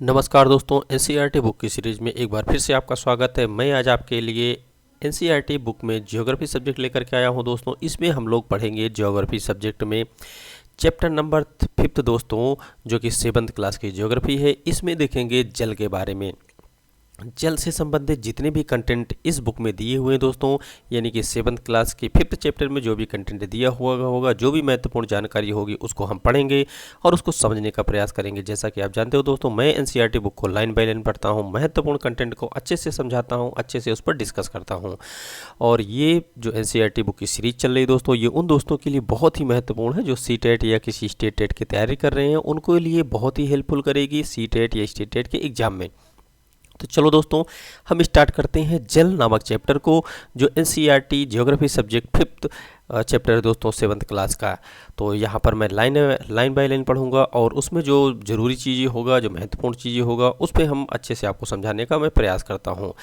नमस्कार दोस्तों, NCERT book की सीरीज़ में एक बार फिर से आपका स्वागत है। मैं आज आपके लिए एनसीईआरटी बुक में ज्योग्राफी सब्जेक्ट लेकर के आया हूं दोस्तों। इसमें हम लोग पढ़ेंगे ज्योग्राफी सब्जेक्ट में चैप्टर नंबर 5 दोस्तों, जो कि 7th क्लास की ज्योग्राफी है। इसमें देखेंगे जल के बारे में। जल से संबंधित जितने भी कंटेंट इस बुक में दिए हुए हैं दोस्तों, यानी कि 7th क्लास के 5th चैप्टर में जो भी कंटेंट दिया हुआ होगा, जो भी महत्वपूर्ण जानकारी होगी उसको हम पढ़ेंगे और उसको समझने का प्रयास करेंगे। जैसा कि आप जानते हो दोस्तों, मैं एनसीईआरटी बुक को लाइन बाय लाइन पढ़ता हूँ, महत्वपूर्ण कंटेंट को अच्छे से समझाता हूँ, अच्छे से उस पर डिस्कस करता हूँ। और ये जो एनसीईआरटी बुक की सीरीज चल रही है दोस्तों, ये उन दोस्तों के लिए बहुत ही महत्वपूर्ण है जो सीटेट या किसी स्टेट टेट की तैयारी कर रहे हैं। उनको लिए बहुत ही हेल्पफुल करेगी सीटेट या स्टेट टेट के एग्जाम में। तो चलो दोस्तों, हम स्टार्ट करते हैं जल नामक चैप्टर को, जो NCERT geography subject 5th chapter है दोस्तों, 7th क्लास का। तो यहाँ पर मैं लाइन बाय लाइन पढ़ूंगा और उसमें जो ज़रूरी चीज़ें होगा, जो महत्वपूर्ण चीज़ें होगा, उस पर हम अच्छे से आपको समझाने का मैं प्रयास करता हूँ।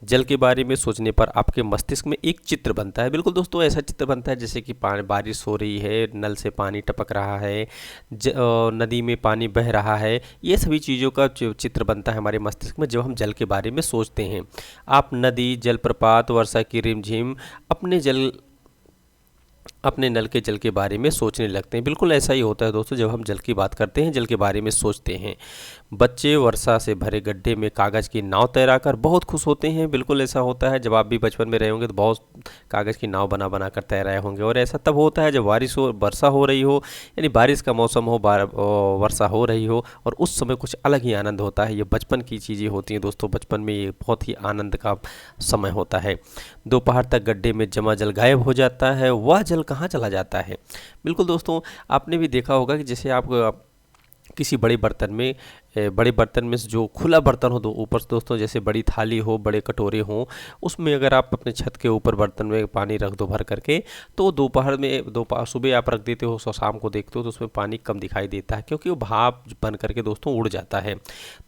जल के बारे में सोचने पर आपके मस्तिष्क में एक चित्र बनता है। बिल्कुल दोस्तों, ऐसा चित्र बनता है जैसे कि बारिश हो रही है, नल से पानी टपक रहा है, नदी में पानी बह रहा है। ये सभी चीज़ों का चित्र बनता है हमारे मस्तिष्क में जब हम जल के बारे में सोचते हैं। आप नदी, जलप्रपात, वर्षा की रिमझिम, अपने नल के जल के बारे में सोचने लगते हैं। बिल्कुल ऐसा ही होता है दोस्तों, जब हम जल की बात करते हैं, जल के बारे में सोचते हैं। बच्चे वर्षा से भरे गड्ढे में कागज़ की नाव तैराकर बहुत खुश होते हैं। बिल्कुल ऐसा होता है, जब आप भी बचपन में रहे होंगे तो बहुत कागज़ की नाव बना बना कर तैराए होंगे। और ऐसा तब होता है जब वर्षा हो रही हो, यानी बारिश का मौसम हो, वर्षा हो रही हो, और उस समय कुछ अलग ही आनंद होता है। ये बचपन की चीज़ें होती हैं दोस्तों, बचपन में ये बहुत ही आनंद का समय होता है। दोपहर तक गड्ढे में जमा जल गायब हो जाता है, वह जल कहाँ चला जाता है? बिल्कुल दोस्तों, आपने भी देखा होगा कि जैसे आप किसी बड़े बर्तन में से जो खुला बर्तन हो, तो ऊपर से दोस्तों जैसे बड़ी थाली हो, बड़े कटोरे हों, उसमें अगर आप अपने छत के ऊपर बर्तन में पानी रख दो भर करके, तो दोपहर सुबह आप रख देते हो, शाम को देखते हो तो उसमें पानी कम दिखाई देता है, क्योंकि वो भाप बन करके दोस्तों उड़ जाता है।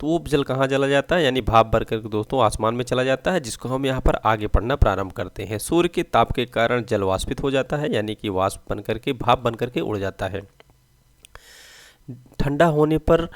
तो वो जल कहाँ चला जाता है? यानी भाप भर करके दोस्तों आसमान में चला जाता है, जिसको हम यहाँ पर आगे पढ़ना प्रारंभ करते हैं। सूर्य के ताप के कारण जल वाष्पित हो जाता है, यानी कि वाष्प बन करके, भाप बन करके उड़ जाता है। ठंडा होने पर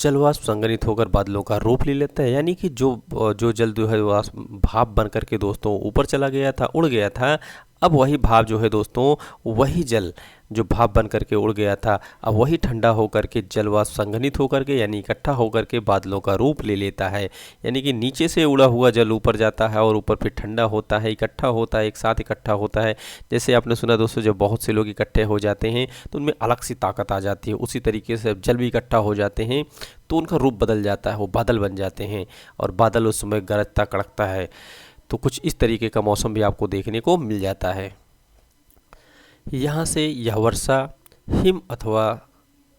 जलवाष्प संघनित होकर बादलों का रूप ले लेता है, यानी कि जो जल जो है वाष्प भाप बन करके दोस्तों ऊपर चला गया था, उड़ गया था। अब वही भाप जो है दोस्तों, वही जल जो भाप बन करके उड़ गया था, अब वही ठंडा होकर के जलवाष्प संघनित होकर के, यानी इकट्ठा होकर के बादलों का रूप ले लेता है। यानी कि नीचे से उड़ा हुआ जल ऊपर जाता है और ऊपर फिर ठंडा होता है, इकट्ठा होता है, एक साथ इकट्ठा होता है। जैसे आपने सुना दोस्तों, जब बहुत से लोग इकट्ठे हो जाते हैं तो उनमें अलग सी ताकत आ जाती है। उसी तरीके से जब जल भी इकट्ठा हो जाते हैं तो उनका रूप बदल जाता है, वो बादल बन जाते हैं, और बादल उस समय गरजता कड़कता है। तो कुछ इस तरीके का मौसम भी आपको देखने को मिल जाता है। यहाँ से यह वर्षा हिम अथवा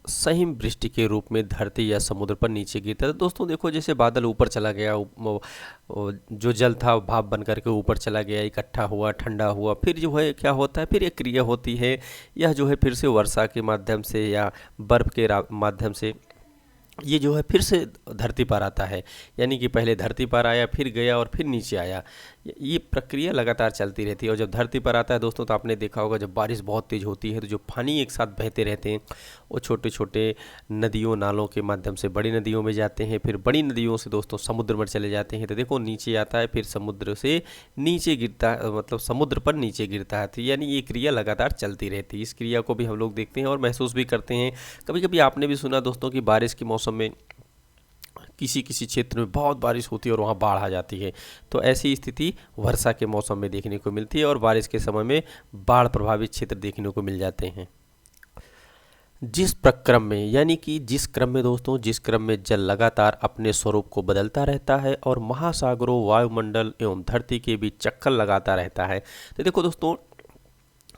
सहिम वृष्टि के रूप में धरती या समुद्र पर नीचे गिरता है। दोस्तों देखो, जैसे बादल ऊपर चला गया, जो जल था भाप बन करके ऊपर चला गया, इकट्ठा हुआ, ठंडा हुआ, फिर जो है क्या होता है, फिर एक क्रिया होती है। यह जो है फिर से वर्षा के माध्यम से या बर्फ़ के माध्यम से ये जो है फिर से धरती पर आता है। यानी कि पहले धरती पर आया, फिर गया और फिर नीचे आया। ये प्रक्रिया लगातार चलती रहती है। और जब धरती पर आता है दोस्तों, तो आपने देखा होगा जब बारिश बहुत तेज़ होती है तो जो पानी एक साथ बहते रहते हैं, वो छोटे छोटे नदियों नालों के माध्यम से बड़ी नदियों में जाते हैं, फिर बड़ी नदियों से दोस्तों समुद्र में चले जाते हैं। तो देखो, नीचे आता है, फिर समुद्र से नीचे गिरता है, मतलब समुद्र पर नीचे गिरता है। तो यानी ये क्रिया लगातार चलती रहती है। इस क्रिया को भी हम लोग देखते हैं और महसूस भी करते हैं। कभी कभी आपने भी सुना दोस्तों कि बारिश के मौसम में किसी किसी क्षेत्र में बहुत बारिश होती है और वहाँ बाढ़ आ जाती है। तो ऐसी स्थिति वर्षा के मौसम में देखने को मिलती है और बारिश के समय में बाढ़ प्रभावित क्षेत्र देखने को मिल जाते हैं। जिस प्रक्रम में, यानी कि जिस क्रम में दोस्तों, जिस क्रम में जल लगातार अपने स्वरूप को बदलता रहता है और महासागरों, वायुमंडल एवं धरती के बीच चक्कर लगाता रहता है। तो देखो दोस्तों,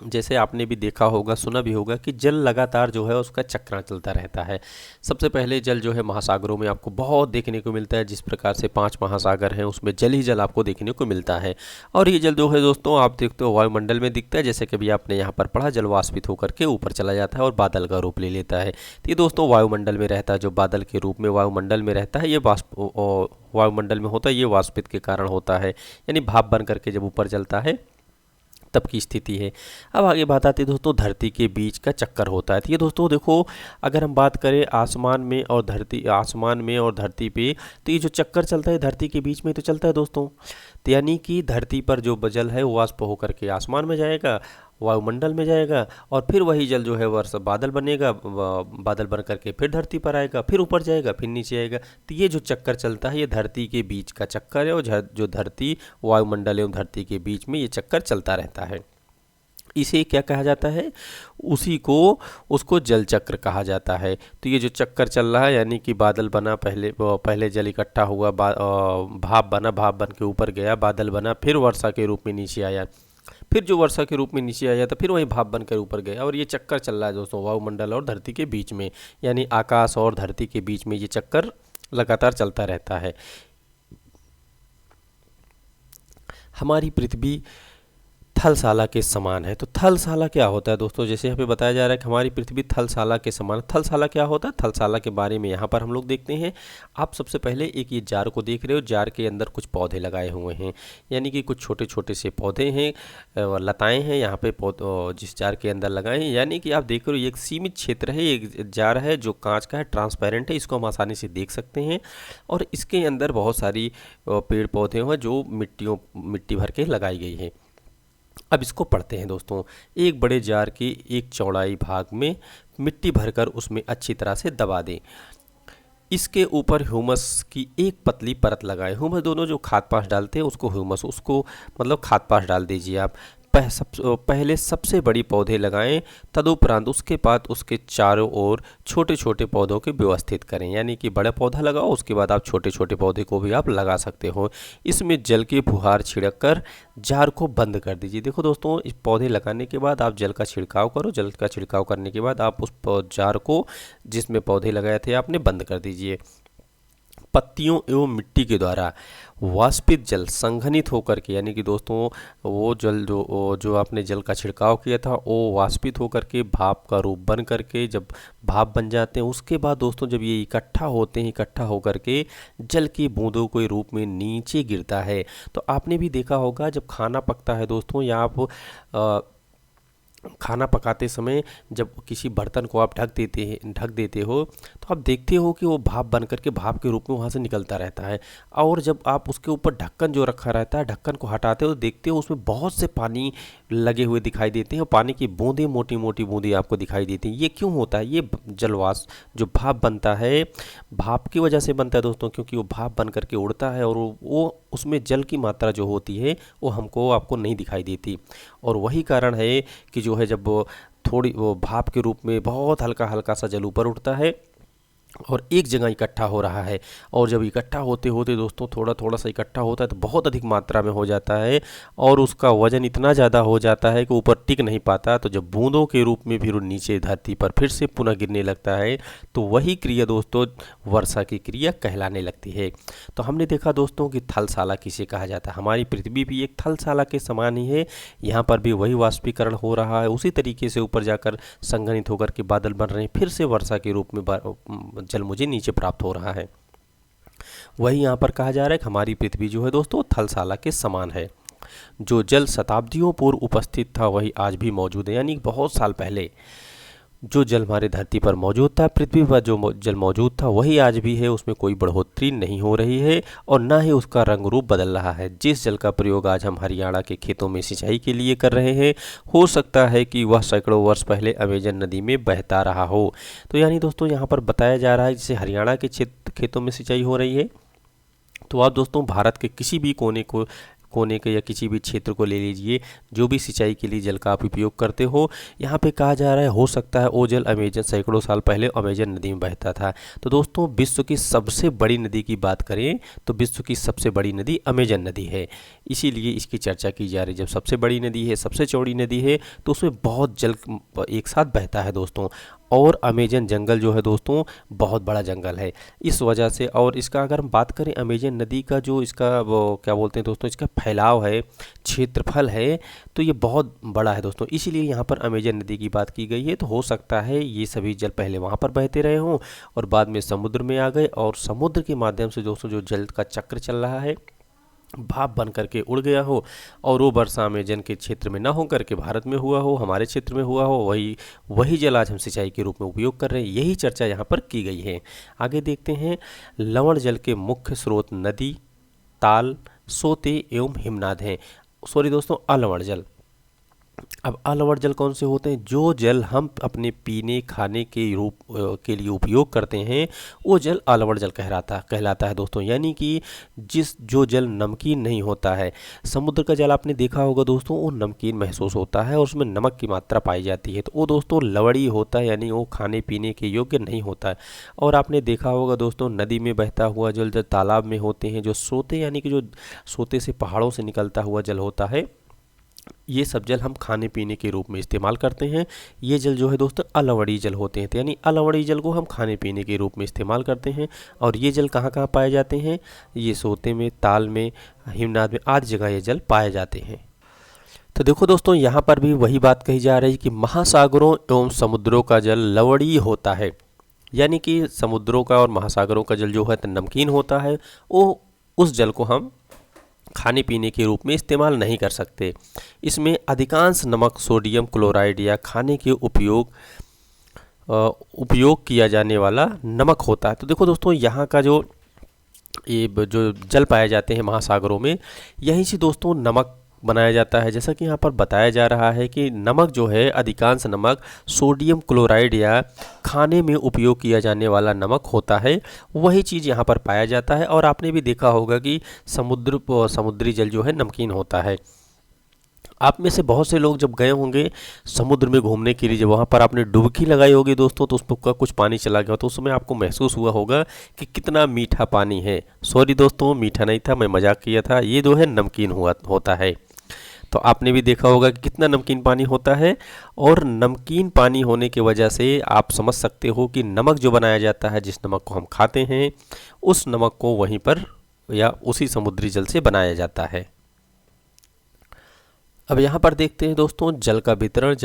जैसे आपने भी देखा होगा, सुना भी होगा कि जल लगातार जो है उसका चक्रण चलता रहता है। सबसे पहले जल जो है महासागरों में आपको बहुत देखने को मिलता है। जिस प्रकार से 5 महासागर हैं, उसमें जल ही जल आपको देखने को मिलता है। और ये जल जो है दोस्तों, आप देखते हो वायुमंडल में दिखता है, जैसे कभी आपने यहाँ पर पढ़ा, जल वाष्पित होकर के ऊपर चला जाता है और बादल का रूप ले लेता है। तो ये दोस्तों वायुमंडल में रहता है, जो बादल के रूप में वायुमंडल में रहता है, ये वायुमंडल में होता है, ये वाष्पित के कारण होता है। यानी भाप बन करके जब ऊपर चलता है तब की स्थिति है। अब आगे बात आती है दोस्तों धरती के बीच का चक्कर होता है। तो ये दोस्तों देखो, अगर हम बात करें आसमान में और धरती पे, तो ये जो चक्कर चलता है धरती के बीच में तो चलता है दोस्तों। तो यानी कि धरती पर जो जल है वो वाष्प होकर के आसमान में जाएगा, वायुमंडल में जाएगा, और फिर वही जल जो है वर्षा बादल बनेगा, बादल बन करके फिर धरती पर आएगा, फिर ऊपर जाएगा, फिर नीचे आएगा। तो ये जो चक्कर चलता है ये धरती के बीच का चक्कर है, और जो धरती वायुमंडल एवं धरती के बीच में ये चक्कर चलता रहता है। इसे क्या कहा जाता है, उसको जल चक्र कहा जाता है। तो ये जो चक्कर चल रहा है, यानी कि बादल बना, पहले जल इकट्ठा हुआ, भाप बना, भाप बन के ऊपर गया, बादल बना, फिर वर्षा के रूप में नीचे आया, फिर जो वर्षा के रूप में नीचे आया था फिर वही भाप बनकर ऊपर गया। और ये चक्कर चल रहा है दोस्तों वायुमंडल और धरती के बीच में, यानी आकाश और धरती के बीच में ये चक्कर लगातार चलता रहता है। हमारी पृथ्वी थलशाला के समान है। तो थलशाला क्या होता है दोस्तों, जैसे यहाँ पे बताया जा रहा है कि हमारी पृथ्वी थलशाला के समान। थलशाला क्या होता है, थलशाला के बारे में यहाँ पर हम लोग देखते हैं। आप सबसे पहले एक ये जार को देख रहे हो, जार के अंदर कुछ पौधे लगाए हुए हैं, यानी कि कुछ छोटे छोटे से पौधे हैं, लताएँ हैं यहाँ पे जिस जार के अंदर लगाए हैं। यानी कि आप देख रहे हो एक सीमित क्षेत्र है, एक जार है जो कांच का है, ट्रांसपेरेंट है, इसको हम आसानी से देख सकते हैं। और इसके अंदर बहुत सारी पेड़ पौधे हैं जो मिट्टी भर के लगाई गई है। अब इसको पढ़ते हैं दोस्तों। एक बड़े जार के एक चौड़ाई भाग में मिट्टी भरकर उसमें अच्छी तरह से दबा दें। इसके ऊपर ह्यूमस की एक पतली परत लगाएं। ह्यूमस दोनों जो खाद पास डालते हैं उसको ह्यूमस, उसको मतलब खाद पास डाल दीजिए आप। पहले सबसे बड़ी पौधे लगाएं, तदुपरांत उसके बाद उसके चारों ओर छोटे छोटे पौधों के व्यवस्थित करें। यानी कि बड़ा पौधा लगाओ, उसके बाद आप छोटे छोटे पौधे को भी आप लगा सकते हो। इसमें जल की फुहार छिड़क कर जार को बंद कर दीजिए। देखो दोस्तों, इस पौधे लगाने के बाद आप जल का छिड़काव करो, जल का छिड़काव करने के बाद आप उस जार को जिसमें पौधे लगाए थे आपने बंद कर दीजिए। पत्तियों एवं मिट्टी के द्वारा वाष्पित जल संघनित होकर के, यानी कि दोस्तों वो जल जो आपने जल का छिड़काव किया था वो वाष्पित होकर के भाप का रूप बन करके जब भाप बन जाते हैं, उसके बाद दोस्तों जब ये इकट्ठा होते हैं, इकट्ठा होकर के जल की बूंदों के रूप में नीचे गिरता है। तो आपने भी देखा होगा जब खाना पकता है दोस्तों, या आप खाना पकाते समय जब किसी बर्तन को आप ढक देते हो तो आप देखते हो कि वो भाप बन करके भाप के रूप में वहाँ से निकलता रहता है। और जब आप उसके ऊपर ढक्कन जो रखा रहता है, ढक्कन को हटाते हो तो देखते हो उसमें बहुत से पानी लगे हुए दिखाई देते हैं, और पानी की बूंदें, मोटी मोटी बूंदें आपको दिखाई देती हैं। ये क्यों होता है, ये जलवाष्प जो भाप बनता है, भाप की वजह से बनता है दोस्तों, क्योंकि वो भाप बन करके उड़ता है और वो उसमें जल की मात्रा जो होती है वो आपको नहीं दिखाई देती। और वही कारण है कि जो है जब वो भाप के रूप में बहुत हल्का हल्का सा जल ऊपर उठता है और एक जगह इकट्ठा हो रहा है, और जब इकट्ठा होते होते दोस्तों थोड़ा थोड़ा सा इकट्ठा होता है तो बहुत अधिक मात्रा में हो जाता है, और उसका वजन इतना ज़्यादा हो जाता है कि ऊपर टिक नहीं पाता। तो जब बूंदों के रूप में फिर नीचे धरती पर फिर से पुनः गिरने लगता है, तो वही क्रिया दोस्तों वर्षा की क्रिया कहलाने लगती है। तो हमने देखा दोस्तों कि थलशाला किसे कहा जाता है। हमारी पृथ्वी भी एक थलशाला के समान ही है, यहाँ पर भी वही वाष्पीकरण हो रहा है, उसी तरीके से ऊपर जाकर संघनित होकर के बादल बन रहे हैं, फिर से वर्षा के रूप में जल मुझे नीचे प्राप्त हो रहा है। वही यहाँ पर कहा जा रहा है कि हमारी पृथ्वी जो है दोस्तों थलशाला के समान है। जो जल शताब्दियों पूर्व उपस्थित था वही आज भी मौजूद है। यानी बहुत साल पहले जो जल हमारे धरती पर मौजूद था, पृथ्वी पर जो जल मौजूद था वही आज भी है, उसमें कोई बढ़ोतरी नहीं हो रही है और ना ही उसका रंग रूप बदल रहा है। जिस जल का प्रयोग आज हम हरियाणा के खेतों में सिंचाई के लिए कर रहे हैं, हो सकता है कि वह सैकड़ों वर्ष पहले अमेजन नदी में बहता रहा हो। तो यानी दोस्तों यहाँ पर बताया जा रहा है जैसे हरियाणा के खेतों में सिंचाई हो रही है, तो आप दोस्तों भारत के किसी भी कोने के या किसी भी क्षेत्र को ले लीजिए, जो भी सिंचाई के लिए जल का आप उपयोग करते हो, यहाँ पे कहा जा रहा है हो सकता है वो जल अमेजन सैकड़ों साल पहले अमेजन नदी में बहता था। तो दोस्तों विश्व की सबसे बड़ी नदी की बात करें तो विश्व की सबसे बड़ी नदी अमेजन नदी है, इसीलिए इसकी चर्चा की जा रही है। जब सबसे बड़ी नदी है, सबसे चौड़ी नदी है, तो उसमें बहुत जल एक साथ बहता है दोस्तों। और अमेजन जंगल जो है दोस्तों बहुत बड़ा जंगल है, इस वजह से। और इसका अगर हम बात करें अमेजन नदी का जो इसका वो क्या बोलते हैं दोस्तों, इसका फैलाव है, क्षेत्रफल है, तो ये बहुत बड़ा है दोस्तों, इसीलिए यहाँ पर अमेजन नदी की बात की गई है। तो हो सकता है ये सभी जल पहले वहाँ पर बहते रहे हों और बाद में समुद्र में आ गए, और समुद्र के माध्यम से दोस्तों जो जल का चक्र चल रहा है भाप बन करके उड़ गया हो और वो वर्षा अमेजन के क्षेत्र में ना हो करके भारत में हुआ हो, हमारे क्षेत्र में हुआ हो, वही वही जल आज हम सिंचाई के रूप में उपयोग कर रहे हैं। यही चर्चा यहाँ पर की गई है। आगे देखते हैं, लवण जल के मुख्य स्रोत नदी, ताल, सोते एवं हिमनाद हैं। सॉरी दोस्तों, अलवण जल। अब अलवण जल कौन से होते हैं? जो जल हम अपने पीने खाने के रूप के लिए उपयोग करते हैं, वो जल अलवण जल कहलाता है दोस्तों। यानी कि जो जल नमकीन नहीं होता है, समुद्र का जल आपने देखा होगा दोस्तों, वो नमकीन महसूस होता है और उसमें नमक की मात्रा पाई जाती है, तो वो दोस्तों लवड़ी होता है, यानी वो खाने पीने के योग्य नहीं होता है। और आपने देखा होगा दोस्तों, नदी में बहता हुआ जल, जो तालाब में होते हैं, जो सोते यानी कि जो सोते से पहाड़ों से निकलता हुआ जल होता है, ये सब जल हम खाने पीने के रूप में इस्तेमाल करते हैं। ये जल जो है दोस्तों अलवड़ी जल होते हैं, तो यानी अलवड़ी जल को हम खाने पीने के रूप में इस्तेमाल करते हैं। और ये जल कहाँ कहाँ पाए जाते हैं? ये सोते में, ताल में, हिमनाद में, आदि जगह ये जल पाए जाते हैं। तो देखो दोस्तों, यहाँ पर भी वही बात कही जा रही है कि महासागरों एवं समुद्रों का जल लवड़ी होता है, यानी कि समुद्रों का और महासागरों का जल जो है नमकीन होता है। वो उस जल को हम खाने पीने के रूप में इस्तेमाल नहीं कर सकते। इसमें अधिकांश नमक सोडियम क्लोराइड या खाने के उपयोग किया जाने वाला नमक होता है। तो देखो दोस्तों, यहाँ का जो जल पाए जाते हैं महासागरों में, यहीं से दोस्तों नमक बनाया जाता है। जैसा कि यहाँ पर बताया जा रहा है कि नमक जो है, अधिकांश नमक सोडियम क्लोराइड या खाने में उपयोग किया जाने वाला नमक होता है, वही चीज़ यहाँ पर पाया जाता है। और आपने भी देखा होगा कि समुद्री जल जो है नमकीन होता है। आप में से बहुत से लोग जब गए होंगे समुद्र में घूमने के लिए, जब वहाँ पर आपने डुबकी लगाई होगी दोस्तों, तो उसमें कुछ पानी चला गया, तो उस समय आपको महसूस हुआ होगा कि कितना मीठा पानी है। सॉरी दोस्तों, मीठा नहीं था, मैं मजाक किया था। ये जो है नमकीन होता है। तो आपने भी देखा होगा कि कितना नमकीन पानी होता है। और नमकीन पानी होने की वजह से आप समझ सकते हो कि नमक जो बनाया जाता है, जिस नमक को हम खाते हैं, उस नमक को वहीं पर या उसी समुद्री जल से बनाया जाता है। अब यहाँ पर देखते हैं दोस्तों, जल का वितरण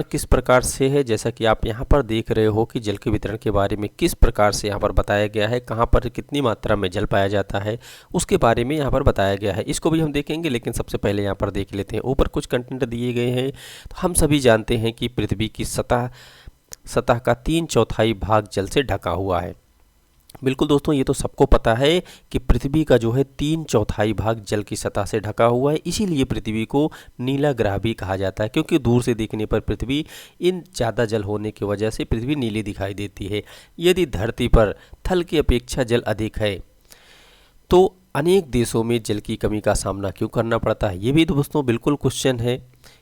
किस प्रकार से है। जैसा कि आप यहाँ पर देख रहे हो कि जल के वितरण के बारे में किस प्रकार से यहाँ पर बताया गया है, कहाँ पर कितनी मात्रा में जल पाया जाता है, उसके बारे में यहाँ पर बताया गया है। इसको भी हम देखेंगे, लेकिन सबसे पहले यहाँ पर देख लेते हैं। ऊपर कुछ कंटेंट दिए गए हैं। तो हम सभी जानते हैं कि पृथ्वी की सतह का 3/4 भाग जल से ढका हुआ है। बिल्कुल दोस्तों, ये तो सबको पता है कि पृथ्वी का जो है 3/4 भाग जल की सतह से ढका हुआ है। इसीलिए पृथ्वी को नीला ग्रह भी कहा जाता है, क्योंकि दूर से देखने पर पृथ्वी, इन ज़्यादा जल होने की वजह से पृथ्वी नीली दिखाई देती है। यदि धरती पर थल की अपेक्षा जल अधिक है, तो अनेक देशों में जल की कमी का सामना क्यों करना पड़ता है? ये भी दोस्तों बिल्कुल क्वेश्चन है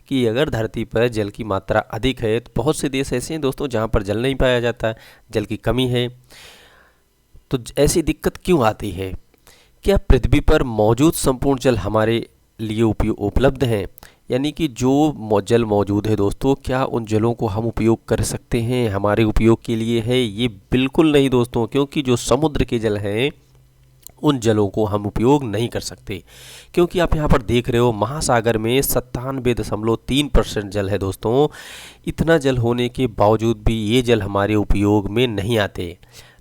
कि अगर धरती पर जल की मात्रा अधिक है, तो बहुत से देश ऐसे हैं दोस्तों जहाँ पर जल नहीं पाया जाता, जल की कमी है। तो ऐसी दिक्कत क्यों आती है? क्या पृथ्वी पर मौजूद संपूर्ण जल हमारे लिए उपलब्ध हैं? यानी कि जो जल मौजूद है दोस्तों, क्या उन जलों को हम उपयोग कर सकते हैं, हमारे उपयोग के लिए है? ये बिल्कुल नहीं दोस्तों, क्योंकि जो समुद्र के जल हैं, उन जलों को हम उपयोग नहीं कर सकते। क्योंकि आप यहाँ पर देख रहे हो, महासागर में 97.3% जल है दोस्तों। इतना जल होने के बावजूद भी ये जल हमारे उपयोग में नहीं आते।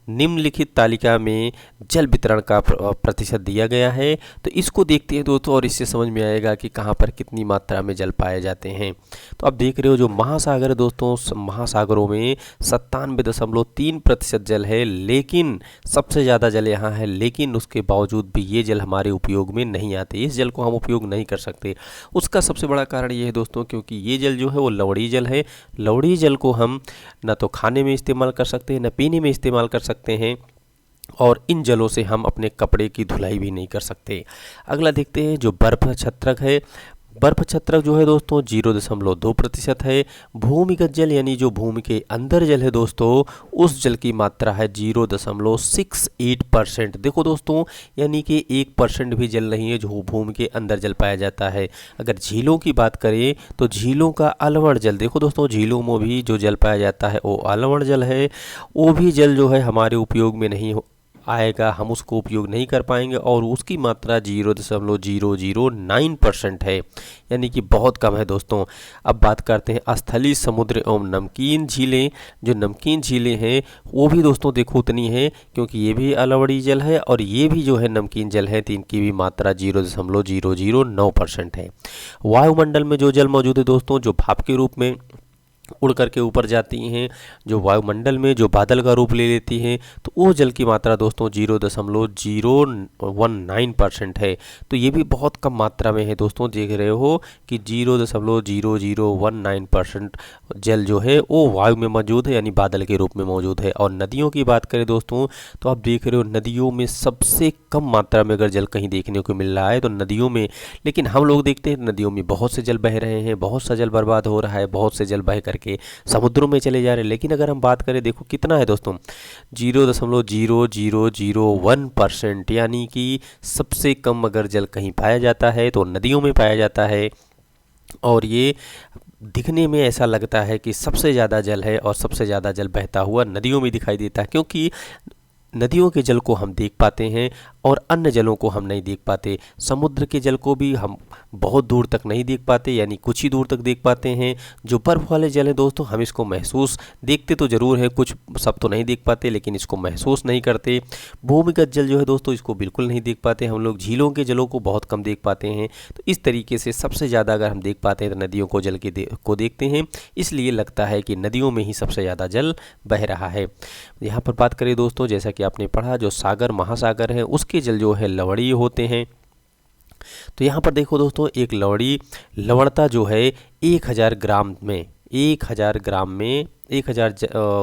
निम्नलिखित तालिका में जल वितरण का प्रतिशत दिया गया है, तो इसको देखते हैं दोस्तों, और इससे समझ में आएगा कि कहाँ पर कितनी मात्रा में जल पाए जाते हैं। तो आप देख रहे हो, जो महासागर है दोस्तों, महासागरों में 97.3% जल है, लेकिन सबसे ज़्यादा जल यहाँ है, लेकिन उसके बावजूद भी ये जल हमारे उपयोग में नहीं आते। इस जल को हम उपयोग नहीं कर सकते। उसका सबसे बड़ा कारण ये है दोस्तों, क्योंकि ये जल जो है वो लवड़ी जल है। लवड़ी जल को हम न तो खाने में इस्तेमाल कर सकते हैं, न पीने में इस्तेमाल कर सकते हैं, और इन जलों से हम अपने कपड़े की धुलाई भी नहीं कर सकते। अगला देखते हैं, जो बर्फ छत्रक है। बर्फ छत्रक जो है दोस्तों 0.2% है। भूमिगत जल यानी जो भूमि के अंदर जल है दोस्तों, उस जल की मात्रा है 0.68%। देखो दोस्तों, यानी कि 1% भी जल नहीं है जो भूमि के अंदर जल पाया जाता है। अगर झीलों की बात करें तो झीलों का अलवण जल, देखो दोस्तों, झीलों में भी जो जल पाया जाता है वो अलवण जल है। वो भी जल जो है हमारे उपयोग में नहीं आएगा हम उसको उपयोग नहीं कर पाएंगे और उसकी मात्रा 0.009% है, यानी कि बहुत कम है दोस्तों। अब बात करते हैं स्थलीय समुद्र एवं नमकीन झीलें। जो नमकीन झीलें हैं वो भी दोस्तों देखो उतनी है, क्योंकि ये भी अलवड़ी जल है और ये भी जो है नमकीन जल है, तो इनकी भी मात्रा 0.009% है। वायुमंडल में जो जल मौजूद है दोस्तों, जो भाप के रूप में उड़ करके ऊपर जाती हैं, जो वायुमंडल में जो बादल का रूप ले लेती हैं, तो वो जल की मात्रा दोस्तों 0.019% है। तो ये भी बहुत कम मात्रा में है दोस्तों। देख रहे हो कि 0.0019% जल जो है वो वायु में मौजूद है, यानी बादल के रूप में मौजूद है। और नदियों की बात करें दोस्तों, तो आप देख रहे हो नदियों में सबसे कम मात्रा में अगर जल कहीं देखने को मिल रहा है तो नदियों में। लेकिन हम लोग देखते हैं नदियों में बहुत से जल बह रहे हैं, बहुत सा जल बर्बाद हो रहा है, बहुत से जल बह करके समुद्रों में चले जा रहे हैं। लेकिन अगर हम बात करें, देखो कितना है दोस्तों, 0.0001%, यानी कि सबसे कम अगर जल कहीं पाया जाता है तो नदियों में पाया जाता है। और ये दिखने में ऐसा लगता है कि सबसे ज़्यादा जल है और सबसे ज़्यादा जल बहता हुआ नदियों में दिखाई देता है, क्योंकि नदियों के जल को हम देख पाते हैं और अन्य जलों को हम नहीं देख पाते। समुद्र के जल को भी हम बहुत दूर तक नहीं देख पाते, यानी कुछ ही दूर तक देख पाते हैं। जो बर्फ़ वाले जल हैं दोस्तों, हम इसको महसूस देखते तो ज़रूर है, कुछ सब तो नहीं देख पाते, लेकिन इसको महसूस नहीं करते। भूमिगत जल जो है दोस्तों, इसको बिल्कुल नहीं देख पाते हम लोग। झीलों के जलों को बहुत कम देख पाते हैं। तो इस तरीके से सबसे ज़्यादा अगर हम देख पाते हैं तो नदियों को जल को देखते हैं, इसलिए लगता है कि नदियों में ही सबसे ज़्यादा जल बह रहा है। यहाँ पर बात करें दोस्तों, जैसा कि आपने पढ़ा, जो सागर महासागर है उसके जल जो है लवणीय होते हैं। तो यहाँ पर देखो दोस्तों, एक लवणता जो है 1000 ग्राम में 1000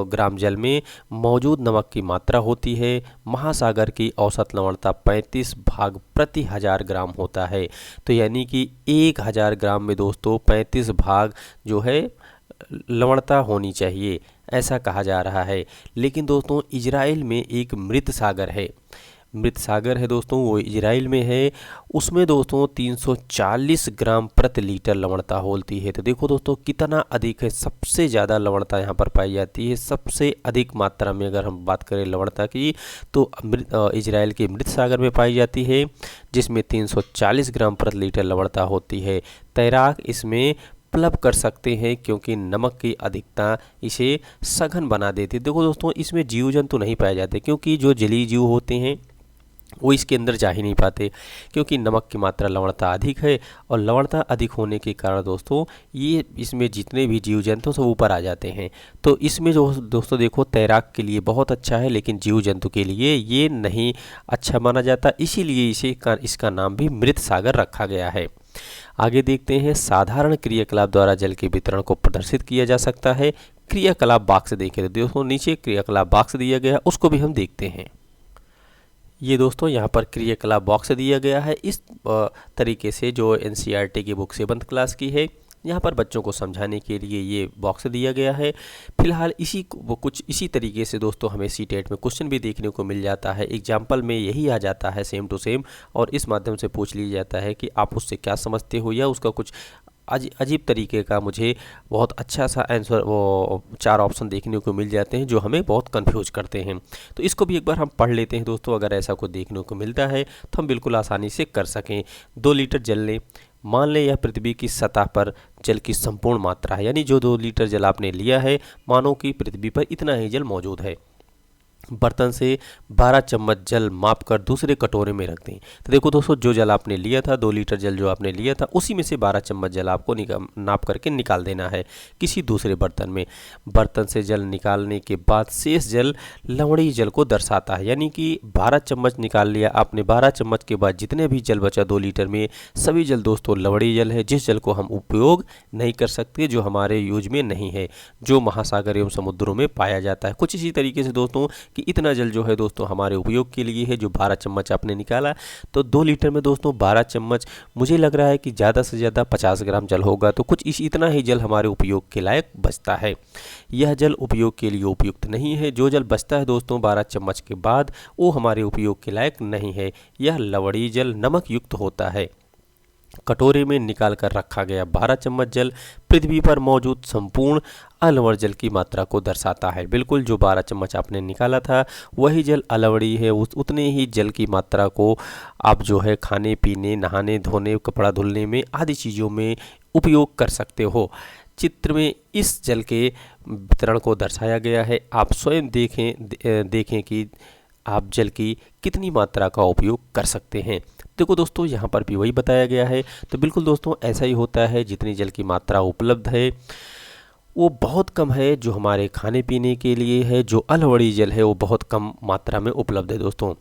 ग्राम जल में मौजूद नमक की मात्रा होती है। महासागर की औसत लवणता 35 भाग प्रति 1000 ग्राम होता है। तो यानी कि 1000 ग्राम में दोस्तों 35 भाग जो है लवणता होनी चाहिए, ऐसा कहा जा रहा है। लेकिन दोस्तों इजराइल में एक मृत सागर है दोस्तों, वो इजराइल में है। उसमें दोस्तों 340 ग्राम प्रति लीटर लवणता होती है। तो देखो दोस्तों कितना अधिक है, सबसे ज़्यादा लवणता यहाँ पर पाई जाती है। सबसे अधिक मात्रा में अगर हम बात करें लवणता की, तो इजराइल के मृत सागर में पाई जाती है, जिसमें 340 ग्राम प्रति लीटर लवणता होती है। तैराक इसमें प्लब कर सकते हैं, क्योंकि नमक की अधिकता इसे सघन बना देती है। देखो दोस्तों इसमें जीव जंतु नहीं पाए जाते, क्योंकि जो जलीय जीव होते हैं वो इसके अंदर जा ही नहीं पाते, क्योंकि नमक की मात्रा लवणता अधिक है। और लवणता अधिक होने के कारण दोस्तों ये इसमें जितने भी जीव जंतु सब ऊपर आ जाते हैं। तो इसमें जो दोस्तों देखो तैराक के लिए बहुत अच्छा है, लेकिन जीव जंतु के लिए ये नहीं अच्छा माना जाता, इसीलिए इसका नाम भी मृत सागर रखा गया है। आगे देखते हैं, साधारण क्रियाकलाप द्वारा जल के वितरण को प्रदर्शित किया जा सकता है। क्रियाकलाप बॉक्स देखें तो दोस्तों नीचे क्रियाकलाप बॉक्स दिया गया है, उसको भी हम देखते हैं। ये दोस्तों यहाँ पर क्रियाकलाप बॉक्स दिया गया है इस तरीके से, जो एनसीईआरटी की बुक 7th क्लास की है। यहाँ पर बच्चों को समझाने के लिए ये बॉक्स दिया गया है। फिलहाल कुछ इसी तरीके से दोस्तों हमें सीटेट में क्वेश्चन भी देखने को मिल जाता है। एग्जाम्पल में यही आ जाता है सेम टू सेम, और इस माध्यम से पूछ लिया जाता है कि आप उससे क्या समझते हो, या उसका कुछ अजीब तरीके का मुझे बहुत अच्छा सा आंसर, वो 4 ऑप्शन देखने को मिल जाते हैं जो हमें बहुत कंफ्यूज करते हैं। तो इसको भी एक बार हम पढ़ लेते हैं दोस्तों, अगर ऐसा कुछ देखने को मिलता है तो हम बिल्कुल आसानी से कर सकें। 2 लीटर जल लें, मान लें यह पृथ्वी की सतह पर जल की संपूर्ण मात्रा है, यानी जो 2 लीटर जल आपने लिया है, मानो कि पृथ्वी पर इतना ही जल मौजूद है। बर्तन से 12 चम्मच जल मापकर दूसरे कटोरे में रख दें। तो देखो दोस्तों, जो जल आपने लिया था, 2 लीटर जल जो आपने लिया था, उसी में से 12 चम्मच जल आपको नाप करके निकाल देना है किसी दूसरे बर्तन में। बर्तन से जल निकालने के बाद शेष जल लवणीय जल को दर्शाता है, यानी कि 12 चम्मच निकाल लिया आपने, 12 चम्मच के बाद जितने भी जल बचा 2 लीटर में, सभी जल दोस्तों लवणीय जल है, जिस जल को हम उपयोग नहीं कर सकते, जो हमारे यूज में नहीं है, जो महासागर एवं समुद्रों में पाया जाता है। कुछ इसी तरीके से दोस्तों कि इतना जल जो है दोस्तों हमारे उपयोग के लिए है, जो 12 चम्मच आपने निकाला। तो 2 लीटर में दोस्तों 12 चम्मच, मुझे लग रहा है कि ज़्यादा से ज़्यादा 50 ग्राम जल होगा, तो कुछ इतना ही जल हमारे उपयोग के लायक बचता है। यह जल उपयोग के लिए उपयुक्त नहीं है। जो जल बचता है दोस्तों 12 चम्मच के बाद, वो हमारे उपयोग के लायक नहीं है, यह लवणीय जल नमक युक्त होता है। कटोरे में निकाल कर रखा गया 12 चम्मच जल पृथ्वी पर मौजूद संपूर्ण अलवण जल की मात्रा को दर्शाता है। बिल्कुल जो 12 चम्मच आपने निकाला था वही जल अलवड़ी है, उतने ही जल की मात्रा को आप जो है खाने पीने, नहाने धोने, कपड़ा धुलने में आदि चीज़ों में उपयोग कर सकते हो। चित्र में इस जल के वितरण को दर्शाया गया है। आप स्वयं देखें कि आप जल की कितनी मात्रा का उपयोग कर सकते हैं। देखो दोस्तों, यहाँ पर भी वही बताया गया है। तो बिल्कुल दोस्तों ऐसा ही होता है, जितनी जल की मात्रा उपलब्ध है वो बहुत कम है जो हमारे खाने पीने के लिए है। जो अलवड़ी जल है वो बहुत कम मात्रा में उपलब्ध है दोस्तों।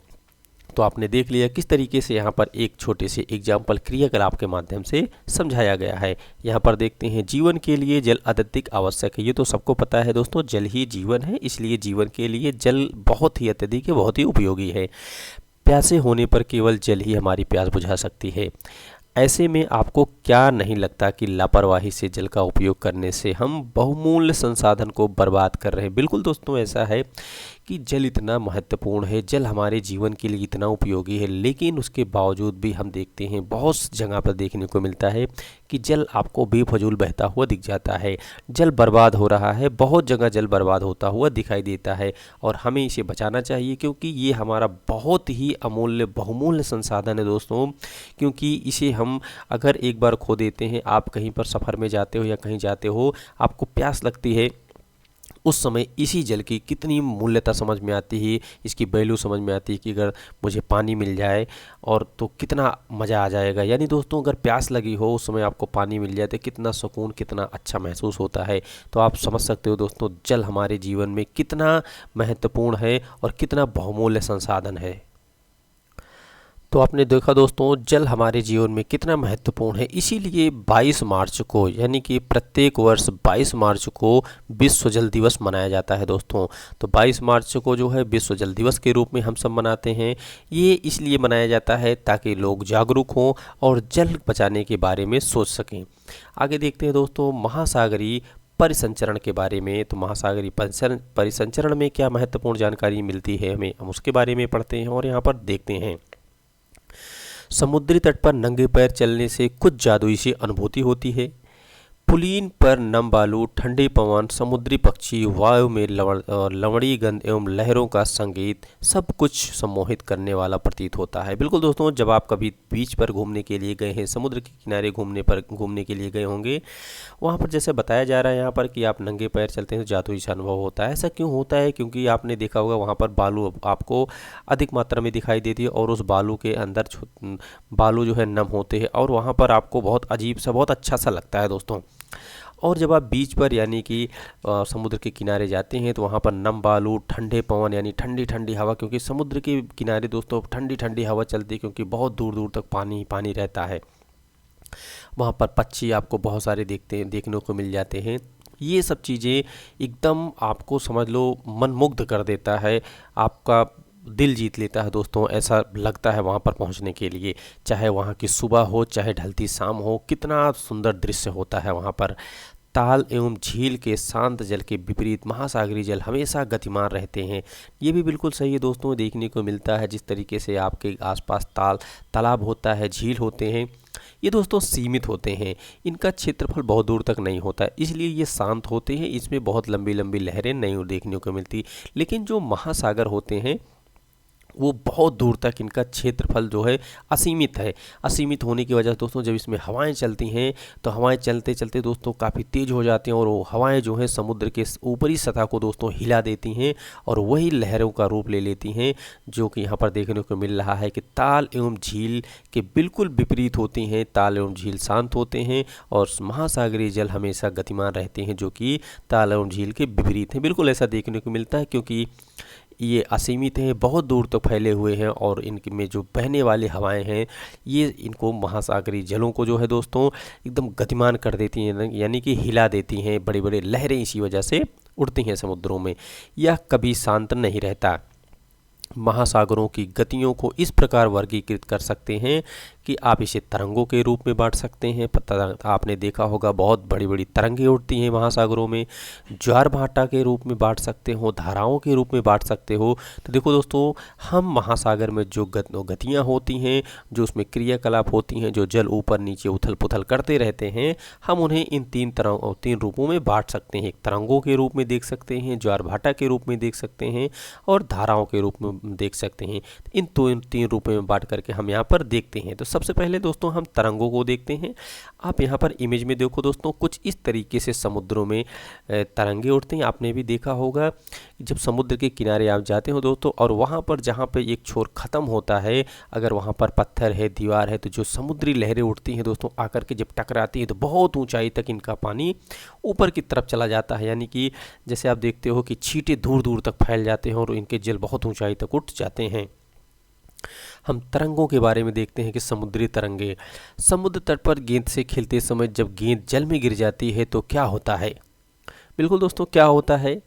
तो आपने देख लिया किस तरीके से यहाँ पर एक छोटे से एग्जाम्पल क्रियाकलाप के माध्यम से समझाया गया है। यहाँ पर देखते हैं, जीवन के लिए जल अत्यधिक आवश्यक है। ये तो सबको पता है दोस्तों, जल ही जीवन है, इसलिए जीवन के लिए जल बहुत ही अत्यधिक है, बहुत ही उपयोगी है। प्यासे होने पर केवल जल ही हमारी प्यास बुझा सकती है। ऐसे में आपको क्या नहीं लगता कि लापरवाही से जल का उपयोग करने से हम बहुमूल्य संसाधन को बर्बाद कर रहे हैं। बिल्कुल दोस्तों ऐसा है कि जल इतना महत्वपूर्ण है, जल हमारे जीवन के लिए इतना उपयोगी है, लेकिन उसके बावजूद भी हम देखते हैं बहुत जगह पर देखने को मिलता है कि जल आपको बेफजूल बहता हुआ दिख जाता है। जल बर्बाद हो रहा है, बहुत जगह जल बर्बाद होता हुआ दिखाई देता है और हमें इसे बचाना चाहिए, क्योंकि ये हमारा बहुत ही अमूल्य बहुमूल्य संसाधन है दोस्तों। क्योंकि इसे हम अगर एक बार खो देते हैं, आप कहीं पर सफ़र में जाते हो या कहीं जाते हो, आपको प्यास लगती है, उस समय इसी जल की कितनी मूल्यता समझ में आती है, इसकी वैल्यू समझ में आती है कि अगर मुझे पानी मिल जाए और तो कितना मज़ा आ जाएगा। यानी दोस्तों अगर प्यास लगी हो उस समय आपको पानी मिल जाए तो कितना सुकून, कितना अच्छा महसूस होता है। तो आप समझ सकते हो दोस्तों जल हमारे जीवन में कितना महत्वपूर्ण है और कितना बहुमूल्य संसाधन है। तो आपने देखा दोस्तों जल हमारे जीवन में कितना महत्वपूर्ण है। इसीलिए 22 मार्च को, यानी कि प्रत्येक वर्ष 22 मार्च को विश्व जल दिवस मनाया जाता है दोस्तों। तो 22 मार्च को जो है विश्व जल दिवस के रूप में हम सब मनाते हैं। ये इसलिए मनाया जाता है ताकि लोग जागरूक हों और जल बचाने के बारे में सोच सकें। आगे देखते हैं दोस्तों महासागरीय परिसंचरण के बारे में। तो महासागरीय परिसंचरण में क्या महत्वपूर्ण जानकारी मिलती है हमें, हम उसके बारे में पढ़ते हैं और यहाँ पर देखते हैं। समुद्री तट पर नंगे पैर चलने से कुछ जादुई सी अनुभूति होती है। पुलीन पर नम बालू, ठंडे पवन, समुद्री पक्षी, वायु में लवणी गंध एवं लहरों का संगीत सब कुछ सम्मोहित करने वाला प्रतीत होता है। बिल्कुल दोस्तों, जब आप कभी बीच पर घूमने के लिए गए हैं, समुद्र के किनारे घूमने के लिए गए होंगे, वहाँ पर जैसे बताया जा रहा है यहाँ पर कि आप नंगे पैर चलते हैं तो जादुई सा अनुभव होता है। ऐसा क्यों होता है? क्योंकि आपने देखा होगा वहाँ पर बालू आपको अधिक मात्रा में दिखाई देती है और उस बालू के अंदर बालू जो है नम होते हैं और वहाँ पर आपको बहुत अजीब सा, बहुत अच्छा सा लगता है दोस्तों। और जब आप बीच पर यानी कि समुद्र के किनारे जाते हैं तो वहाँ पर नम बालू, ठंडे पवन यानी ठंडी ठंडी हवा, क्योंकि समुद्र के किनारे दोस्तों ठंडी ठंडी हवा चलती है, क्योंकि बहुत दूर दूर तक पानी ही पानी रहता है। वहाँ पर पक्षी आपको बहुत सारे देखने को मिल जाते हैं। ये सब चीज़ें एकदम आपको समझ लो मनमुग्ध कर देता है, आपका दिल जीत लेता है दोस्तों। ऐसा लगता है वहाँ पर पहुँचने के लिए, चाहे वहाँ की सुबह हो चाहे ढलती शाम हो, कितना सुंदर दृश्य होता है वहाँ पर। ताल एवं झील के शांत जल के विपरीत महासागरीय जल हमेशा गतिमान रहते हैं। ये भी बिल्कुल सही है दोस्तों, देखने को मिलता है जिस तरीके से आपके आसपास तालाब होता है, झील होते हैं, ये दोस्तों सीमित होते हैं, इनका क्षेत्रफल बहुत दूर तक नहीं होता है, इसलिए ये शांत होते हैं, इसमें बहुत लंबी लंबी लहरें नहीं देखने को मिलती। लेकिन जो महासागर होते हैं वो बहुत दूर तक इनका क्षेत्रफल जो है असीमित है। असीमित होने की वजह से दोस्तों जब इसमें हवाएं चलती हैं तो हवाएं चलते चलते दोस्तों काफ़ी तेज़ हो जाती हैं और वो हवाएं जो है समुद्र के ऊपरी सतह को दोस्तों हिला देती हैं और वही लहरों का रूप ले लेती हैं, जो कि यहाँ पर देखने को मिल रहा है कि ताल एवं झील के बिल्कुल विपरीत होती हैं। ताल एवं झील शांत होते हैं और महासागरीय जल हमेशा गतिमान रहते हैं, जो कि ताल एवं झील के विपरीत हैं। बिल्कुल ऐसा देखने को मिलता है क्योंकि ये असीमित हैं, बहुत दूर तक फैले हुए हैं और इनमें जो बहने वाली हवाएं हैं ये इनको महासागरीय जलों को जो है दोस्तों एकदम गतिमान कर देती हैं, यानी कि हिला देती हैं। बड़ी बड़ी लहरें इसी वजह से उड़ती हैं समुद्रों में। यह कभी शांत नहीं रहता। महासागरों की गतियों को इस प्रकार वर्गीकृत कर सकते हैं कि आप इसे तरंगों के रूप में बांट सकते हैं। पता आपने देखा होगा बहुत बड़ी बड़ी तरंगें उठती हैं महासागरों में। ज्वार भाटा के रूप में बांट सकते हो, धाराओं के रूप में बांट सकते हो। तो देखो दोस्तों, हम महासागर में जो गतियाँ होती हैं, जो उसमें क्रियाकलाप होती हैं, जो जल ऊपर नीचे उथल पुथल करते रहते हैं, हम उन्हें इन तीन रूपों में बांट सकते हैं। एक तरंगों के रूप में देख सकते हैं, ज्वार भाटा के रूप में देख सकते हैं, और धाराओं के रूप में देख सकते हैं। इन तीन रूपों में बांट करके हम यहाँ पर देखते हैं। तो सबसे पहले दोस्तों हम तरंगों को देखते हैं। आप यहाँ पर इमेज में देखो दोस्तों, कुछ इस तरीके से समुद्रों में तरंगे उठते हैं। आपने भी देखा होगा जब समुद्र के किनारे आप जाते हो दोस्तों, और वहाँ पर जहाँ पे एक छोर ख़त्म होता है, अगर वहाँ पर पत्थर है, दीवार है, तो जो समुद्री लहरें उठती हैं दोस्तों, आकर के जब टकराती है तो बहुत ऊंचाई तक इनका पानी ऊपर की तरफ चला जाता है। यानी कि जैसे आप देखते हो कि छींटे दूर दूर तक फैल जाते हैं और इनके जल बहुत ऊंचाई तक उठ जाते हैं। हम तरंगों के बारे में देखते हैं कि समुद्री तरंगे, समुद्र तट पर गेंद से खेलते समय जब गेंद जल में गिर जाती है तो क्या होता है। बिल्कुल दोस्तों, क्या होता है,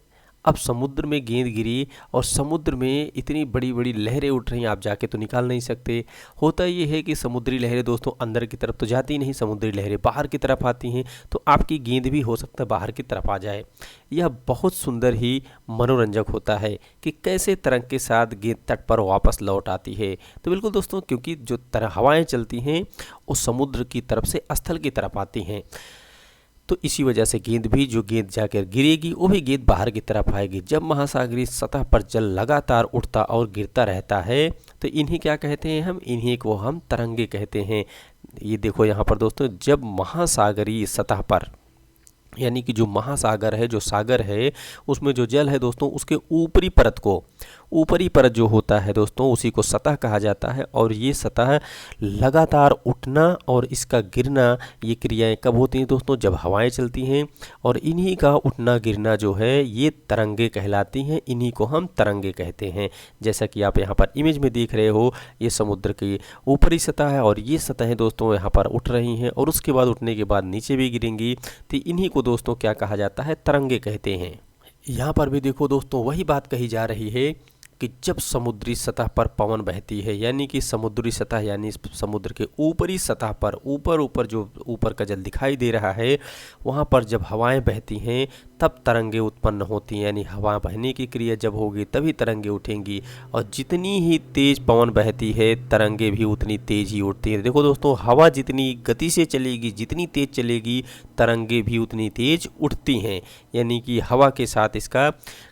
अब समुद्र में गेंद गिरी और समुद्र में इतनी बड़ी बड़ी लहरें उठ रही हैं, आप जाके तो निकाल नहीं सकते। होता ये है कि समुद्री लहरें दोस्तों अंदर की तरफ तो जाती नहीं, समुद्री लहरें बाहर की तरफ आती हैं, तो आपकी गेंद भी हो सकता है बाहर की तरफ आ जाए। यह बहुत सुंदर ही मनोरंजक होता है कि कैसे तरंग के साथ गेंद तट पर वापस लौट आती है। तो बिल्कुल दोस्तों, क्योंकि जो हवाएं चलती हैं वो समुद्र की तरफ से स्थल की तरफ आती हैं, तो इसी वजह से जो गेंद जाकर गिरेगी वो भी गेंद बाहर की तरफ आएगी। जब महासागरीय सतह पर जल लगातार उठता और गिरता रहता है तो इन्हीं क्या कहते हैं इन्हीं को हम तरंगे कहते हैं। ये देखो यहाँ पर दोस्तों, जब महासागरीय सतह पर, यानी कि जो महासागर है, जो सागर है, उसमें जो जल है दोस्तों, उसके ऊपरी परत जो होता है दोस्तों, उसी को सतह कहा जाता है। और ये सतह लगातार उठना और इसका गिरना, ये क्रियाएं कब होती हैं दोस्तों, जब हवाएं चलती हैं। और इन्हीं का उठना गिरना जो है ये तरंगे कहलाती हैं, इन्हीं को हम तरंगे कहते हैं। जैसा कि आप यहाँ पर इमेज में देख रहे हो, ये समुद्र की ऊपरी सतह है और ये सतहें दोस्तों यहाँ पर उठ रही हैं और उसके बाद उठने के बाद नीचे भी गिरेंगी, तो इन्हीं को दोस्तों क्या कहा जाता है, तरंगे कहते हैं। यहाँ पर भी देखो दोस्तों, वही बात कही जा रही है कि जब समुद्री सतह पर पवन बहती है, यानी कि समुद्री सतह यानी समुद्र के ऊपरी सतह पर ऊपर जो ऊपर का जल दिखाई दे रहा है, वहाँ पर जब हवाएं बहती हैं तब तरंगे उत्पन्न होती हैं। यानी हवा बहने की क्रिया जब होगी तभी तरंगे उठेंगी, और जितनी ही तेज़ पवन बहती है तरंगे भी उतनी तेज़ ही उठती हैं। देखो दोस्तों, हवा जितनी गति से चलेगी, जितनी तेज़ चलेगी, तरंगे भी उतनी तेज़ उठती हैं। यानी कि हवा के साथ इसका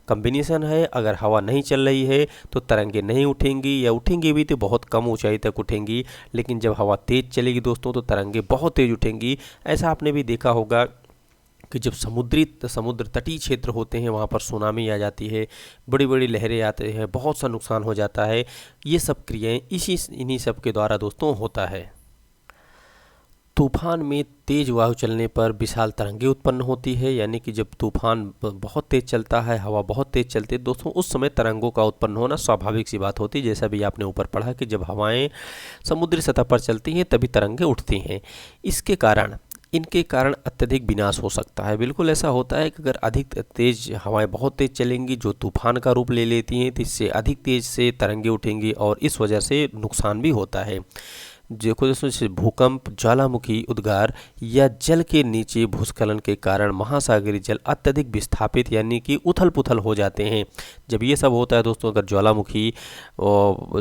कॉम्बिनेशन है। अगर हवा नहीं चल रही है तो तरंगे नहीं उठेंगी, या उठेंगी भी तो बहुत कम ऊंचाई तक उठेंगी। लेकिन जब हवा तेज़ चलेगी दोस्तों तो तरंगे बहुत तेज़ उठेंगी। ऐसा आपने भी देखा होगा कि जब समुद्र तटीय क्षेत्र होते हैं वहाँ पर सुनामी आ जाती है, बड़ी बड़ी लहरें आते हैं, बहुत सा नुकसान हो जाता है। ये सब क्रियाएं इन्हीं सब के द्वारा दोस्तों होता है। तूफान में तेज वायु चलने पर विशाल तरंगे उत्पन्न होती है। यानी कि जब तूफान बहुत तेज चलता है, हवा बहुत तेज चलती है दोस्तों, उस समय तरंगों का उत्पन्न होना स्वाभाविक सी बात होती है। जैसा भी आपने ऊपर पढ़ा कि जब हवाएं समुद्री सतह पर चलती हैं तभी तरंगे उठती हैं। इनके कारण अत्यधिक विनाश हो सकता है। बिल्कुल ऐसा होता है कि अगर अधिक तेज हवाएं बहुत तेज चलेंगी जो तूफान का रूप ले लेती हैं, तो इससे अधिक तेज से तरंगे उठेंगी और इस वजह से नुकसान भी होता है। देखो दोस्तों, जैसे भूकंप, ज्वालामुखी उद्गार या जल के नीचे भूस्खलन के कारण महासागरीय जल अत्यधिक विस्थापित यानी कि उथल पुथल हो जाते हैं। जब ये सब होता है दोस्तों, अगर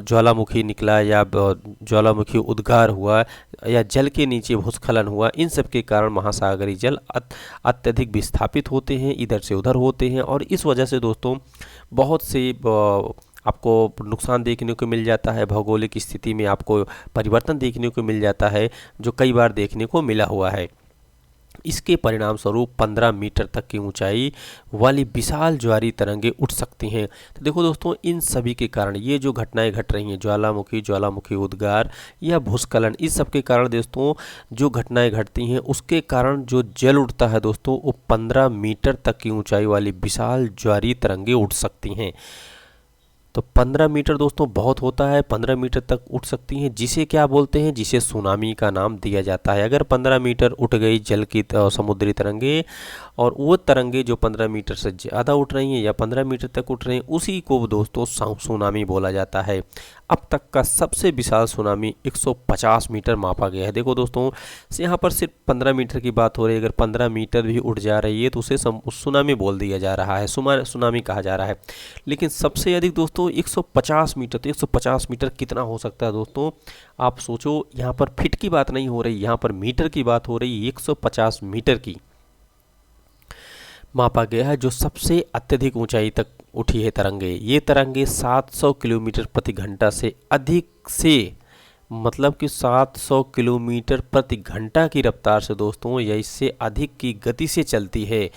ज्वालामुखी निकला या ज्वालामुखी उद्गार हुआ या जल के नीचे भूस्खलन हुआ, इन सब के कारण महासागरीय जल अत्यधिक विस्थापित होते हैं, इधर से उधर होते हैं, और इस वजह से दोस्तों बहुत से आपको नुकसान देखने को मिल जाता है। भौगोलिक स्थिति में आपको परिवर्तन देखने को मिल जाता है, जो कई बार देखने को मिला हुआ है। इसके परिणाम स्वरूप 15 मीटर तक की ऊंचाई वाली विशाल ज्वारीय तरंगे उठ सकती हैं। तो देखो दोस्तों, इन सभी के कारण ये जो घटनाएं घट रही हैं, ज्वालामुखी उद्गार या भूस्खलन, इस सब के कारण दोस्तों जो घटनाएं घटती हैं उसके कारण जो जल उठता है दोस्तों, वो 15 मीटर तक की ऊंचाई वाली विशाल ज्वारीय तरंगे उठ सकती हैं। तो 15 मीटर दोस्तों बहुत होता है, 15 मीटर तक उठ सकती हैं, जिसे क्या बोलते हैं, जिसे सुनामी का नाम दिया जाता है। अगर 15 मीटर उठ गई जल की समुद्री तरंगे, और वो तरंगे जो 15 मीटर से ज़्यादा उठ रही हैं या 15 मीटर तक उठ रही हैं, उसी को दोस्तों सुनामी बोला जाता है। अब तक का सबसे विशाल सुनामी 150 मीटर मापा गया है। देखो दोस्तों, यहाँ पर सिर्फ 15 मीटर की बात हो रही है, अगर 15 मीटर भी उठ जा रही है तो उसे सुनामी बोल दिया जा रहा है, सुनामी कहा जा रहा है। लेकिन सबसे अधिक दोस्तों 150 मीटर, तो 150 मीटर कितना हो सकता है दोस्तों? आप सोचो, यहाँ पर फीट की बात नहीं हो रही, यहाँ पर मीटर की बात हो रही है। 150 मीटर की मापा गया है, जो सबसे अत्यधिक ऊंचाई तक उठी है तरंगे। ये तरंगे 700 किलोमीटर प्रति घंटा से अधिक से, मतलब कि 700 किलोमीटर प्रति घंटा की रफ्तार से दोस्तों, या इससे अधिक की गति से चलती है।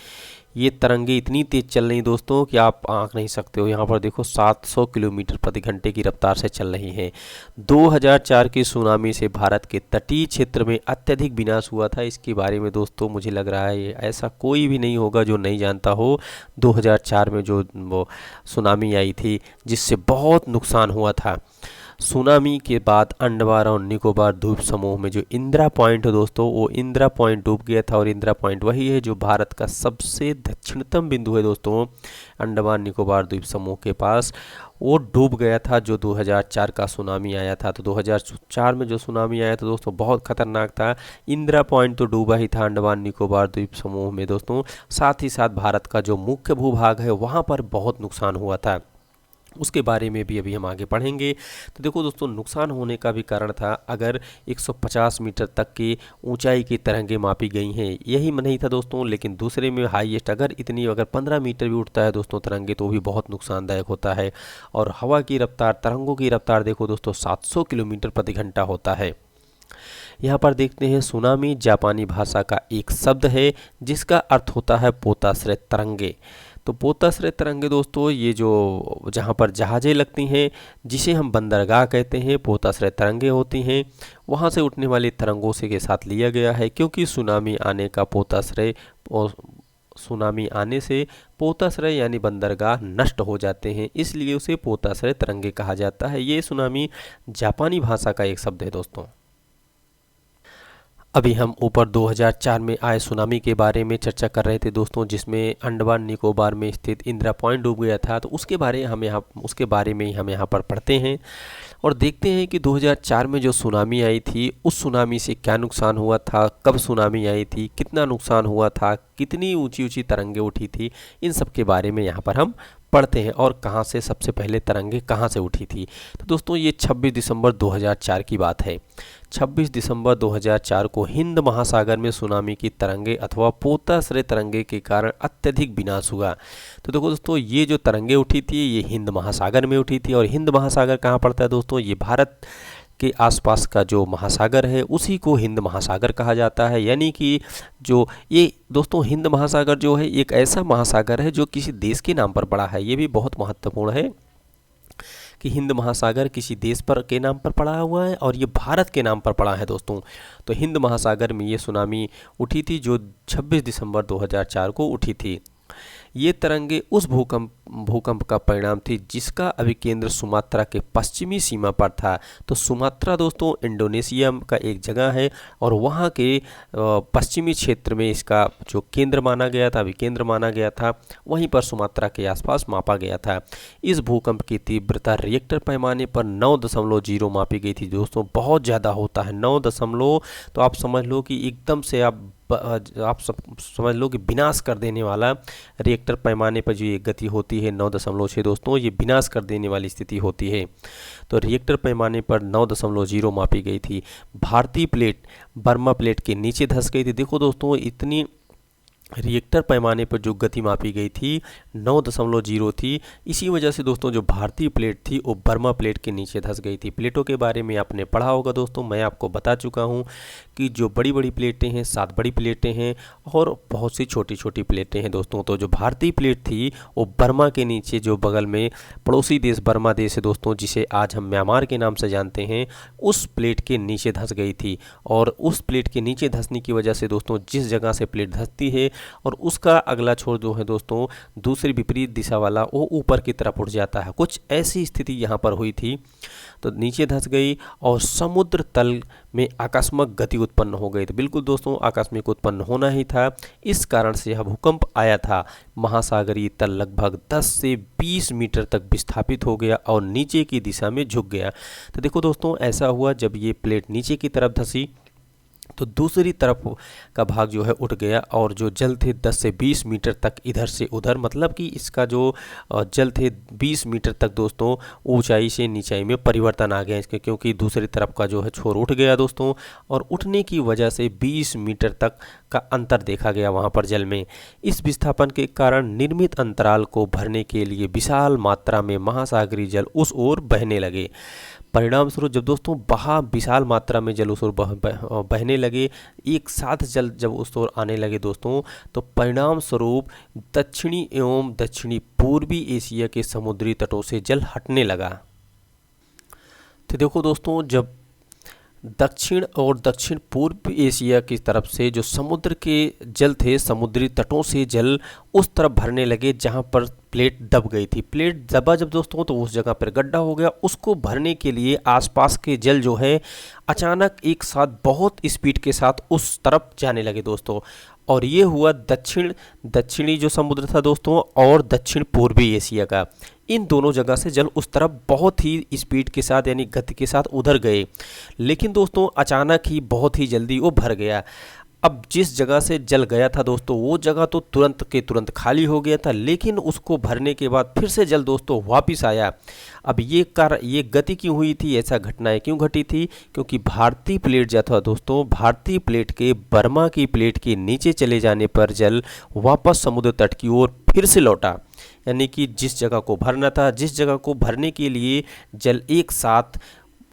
ये तरंगे इतनी तेज चल रही दोस्तों कि आप आंक नहीं सकते हो। यहाँ पर देखो 700 किलोमीटर प्रति घंटे की रफ्तार से चल रही हैं। 2004 की सुनामी से भारत के तटीय क्षेत्र में अत्यधिक विनाश हुआ था। इसके बारे में दोस्तों मुझे लग रहा है ऐसा कोई भी नहीं होगा जो नहीं जानता हो। 2004 में जो वो सुनामी आई थी जिससे बहुत नुकसान हुआ था। सुनामी के बाद अंडमान और निकोबार द्वीप समूह में जो इंदिरा पॉइंट है दोस्तों, वो इंदिरा पॉइंट डूब गया था। और इंदिरा पॉइंट वही है जो भारत का सबसे दक्षिणतम बिंदु है दोस्तों, अंडमान निकोबार द्वीप समूह के पास। वो डूब गया था जो 2004 का सुनामी आया था। तो 2004 में जो सुनामी आया था दोस्तों बहुत खतरनाक था। इंदिरा पॉइंट तो डूबा ही था अंडमान निकोबार द्वीप समूह में दोस्तों, साथ ही साथ भारत का जो मुख्य भूभाग है वहाँ पर बहुत नुकसान हुआ था। उसके बारे में भी अभी हम आगे पढ़ेंगे। तो देखो दोस्तों, नुकसान होने का भी कारण था। अगर 150 मीटर तक की ऊंचाई की तरंगें मापी गई हैं, यही नहीं था दोस्तों, लेकिन दूसरे में हाईएस्ट अगर 15 मीटर भी उठता है दोस्तों तरंगे, तो भी बहुत नुकसानदायक होता है। और हवा की रफ्तार, तरंगों की रफ्तार देखो दोस्तों 700 किलोमीटर प्रति घंटा होता है। यहाँ पर देखते हैं, सुनामी जापानी भाषा का एक शब्द है जिसका अर्थ होता है पोताश्रय तरंगे। तो पोताश्रय तरंगे दोस्तों, ये जो जहाँ पर जहाज़ें लगती हैं, जिसे हम बंदरगाह कहते हैं, पोताश्रय तरंगे होती हैं, वहाँ से उठने वाली तरंगों से के साथ लिया गया है। क्योंकि सुनामी आने का पोताश्रय और सुनामी आने से पोताश्रय यानी बंदरगाह नष्ट हो जाते हैं, इसलिए उसे पोताश्रय तरंगे कहा जाता है। ये सुनामी जापानी भाषा का एक शब्द है दोस्तों। अभी हम ऊपर 2004 में आए सुनामी के बारे में चर्चा कर रहे थे दोस्तों, जिसमें अंडमान निकोबार में स्थित इंदिरा पॉइंट डूब गया था। तो उसके बारे में ही हम यहाँ पर पढ़ते हैं और देखते हैं कि 2004 में जो सुनामी आई थी, उस सुनामी से क्या नुकसान हुआ था, कब सुनामी आई थी, कितना नुकसान हुआ था, कितनी ऊंची ऊंची तरंगे उठी थी, इन सब के बारे में यहाँ पर हम पढ़ते हैं। और कहाँ से सबसे पहले तरंगे कहाँ से उठी थी। तो दोस्तों, ये 26 दिसंबर 2004 की बात है। 26 दिसंबर 2004 को हिंद महासागर में सुनामी की तरंगे अथवा पोताश्रय तरंगे के कारण अत्यधिक विनाश हुआ। तो देखो दोस्तों, ये जो तरंगे उठी थी ये हिंद महासागर में उठी थी। और हिंद महासागर कहाँ पड़ता है दोस्तों? ये भारत के आसपास का जो महासागर है उसी को हिंद महासागर कहा जाता है। यानी कि जो ये दोस्तों हिंद महासागर जो है एक ऐसा महासागर है जो किसी देश के नाम पर पड़ा है। ये भी बहुत महत्वपूर्ण है कि हिंद महासागर किसी देश पर के नाम पर पड़ा हुआ है और ये भारत के नाम पर पड़ा है दोस्तों। तो हिंद महासागर में ये सुनामी उठी थी जो 26 दिसंबर 2004 को उठी थी। ये तरंगे उस भूकंप का परिणाम थी जिसका अभिकेंद्र सुमात्रा के पश्चिमी सीमा पर था। तो सुमात्रा दोस्तों इंडोनेशिया का एक जगह है और वहाँ के पश्चिमी क्षेत्र में इसका जो केंद्र माना गया था, अभिकेंद्र माना गया था, वहीं पर सुमात्रा के आसपास मापा गया था। इस भूकंप की तीव्रता रिएक्टर पैमाने पर 9.0 मापी गई थी दोस्तों। बहुत ज़्यादा होता है 9 तो आप समझ लो कि एकदम से आप समझ लो कि विनाश कर देने वाला रिएक्टर पैमाने पर जो ये गति होती है 9.6 दोस्तों, ये विनाश कर देने वाली स्थिति होती है। तो रिएक्टर पैमाने पर 9.0 मापी गई थी। भारतीय प्लेट बर्मा प्लेट के नीचे धंस गई थी। देखो दोस्तों, इतनी रिएक्टर पैमाने पर जो गति मापी गई थी 9.0 थी। इसी वजह से दोस्तों जो भारतीय प्लेट थी वो बर्मा प्लेट के नीचे धंस गई थी। प्लेटों के बारे में आपने पढ़ा होगा दोस्तों, मैं आपको बता चुका हूँ कि जो बड़ी बड़ी प्लेटें हैं 7 बड़ी प्लेटें हैं और बहुत सी छोटी छोटी प्लेटें हैं दोस्तों। तो जो भारतीय प्लेट थी वो बर्मा के नीचे, जो बगल में पड़ोसी देश बर्मा देश है दोस्तों, जिसे आज हम म्यांमार के नाम से जानते हैं, उस प्लेट के नीचे धंस गई थी। और उस प्लेट के नीचे धंसने की वजह से दोस्तों जिस जगह से प्लेट धंसती है और उसका अगला छोर जो है दोस्तों दूसरी विपरीत दिशा वाला वो ऊपर की तरफ उठ जाता है। कुछ ऐसी स्थिति यहाँ पर हुई थी, तो नीचे धंस गई और समुद्र तल में आकस्मिक गति उत्पन्न हो गई। तो बिल्कुल दोस्तों आकस्मिक उत्पन्न होना ही था, इस कारण से यह भूकंप आया था। महासागरीय तल लगभग 10 से 20 मीटर तक विस्थापित हो गया और नीचे की दिशा में झुक गया। तो देखो दोस्तों ऐसा हुआ, जब ये प्लेट नीचे की तरफ धंसी तो दूसरी तरफ का भाग जो है उठ गया और जो जल थे 10 से 20 मीटर तक इधर से उधर, मतलब कि इसका जो जल थे 20 मीटर तक दोस्तों ऊंचाई से नीचाई में परिवर्तन आ गया इसके, क्योंकि दूसरी तरफ का जो है छोर उठ गया दोस्तों, और उठने की वजह से 20 मीटर तक का अंतर देखा गया वहाँ पर जल में। इस विस्थापन के कारण निर्मित अंतराल को भरने के लिए विशाल मात्रा में महासागरीय जल उस ओर बहने लगे। परिणाम स्वरूप जब दोस्तों विशाल मात्रा में जल उस ओर बहने लगे, एक साथ जल जब उस ओर आने लगे दोस्तों, तो परिणाम स्वरूप दक्षिणी एवं दक्षिणी पूर्वी एशिया के समुद्री तटों से जल हटने लगा। तो देखो दोस्तों जब दक्षिण और दक्षिण पूर्व एशिया की तरफ से जो समुद्र के जल थे, समुद्री तटों से जल उस तरफ भरने लगे जहां पर प्लेट दब गई थी। प्लेट दबा जब दोस्तों तो उस जगह पर गड्ढा हो गया, उसको भरने के लिए आसपास के जल जो है अचानक एक साथ बहुत स्पीड के साथ उस तरफ जाने लगे दोस्तों, और ये हुआ दक्षिणी जो समुद्र था दोस्तों और दक्षिण पूर्वी एशिया का, इन दोनों जगह से जल उस तरफ बहुत ही स्पीड के साथ यानी गति के साथ उधर गए। लेकिन दोस्तों अचानक ही बहुत ही जल्दी वो भर गया। अब जिस जगह से जल गया था दोस्तों वो जगह तो तुरंत के तुरंत खाली हो गया था, लेकिन उसको भरने के बाद फिर से जल दोस्तों वापस आया। अब ये गति क्यों हुई थी, ऐसा घटनाएं क्यों घटी थी, क्योंकि भारतीय प्लेट जो था दोस्तों, भारतीय प्लेट के बर्मा की प्लेट के नीचे चले जाने पर जल वापस समुद्र तट की ओर फिर से लौटा। यानी कि जिस जगह को भरना था, जिस जगह को भरने के लिए जल एक साथ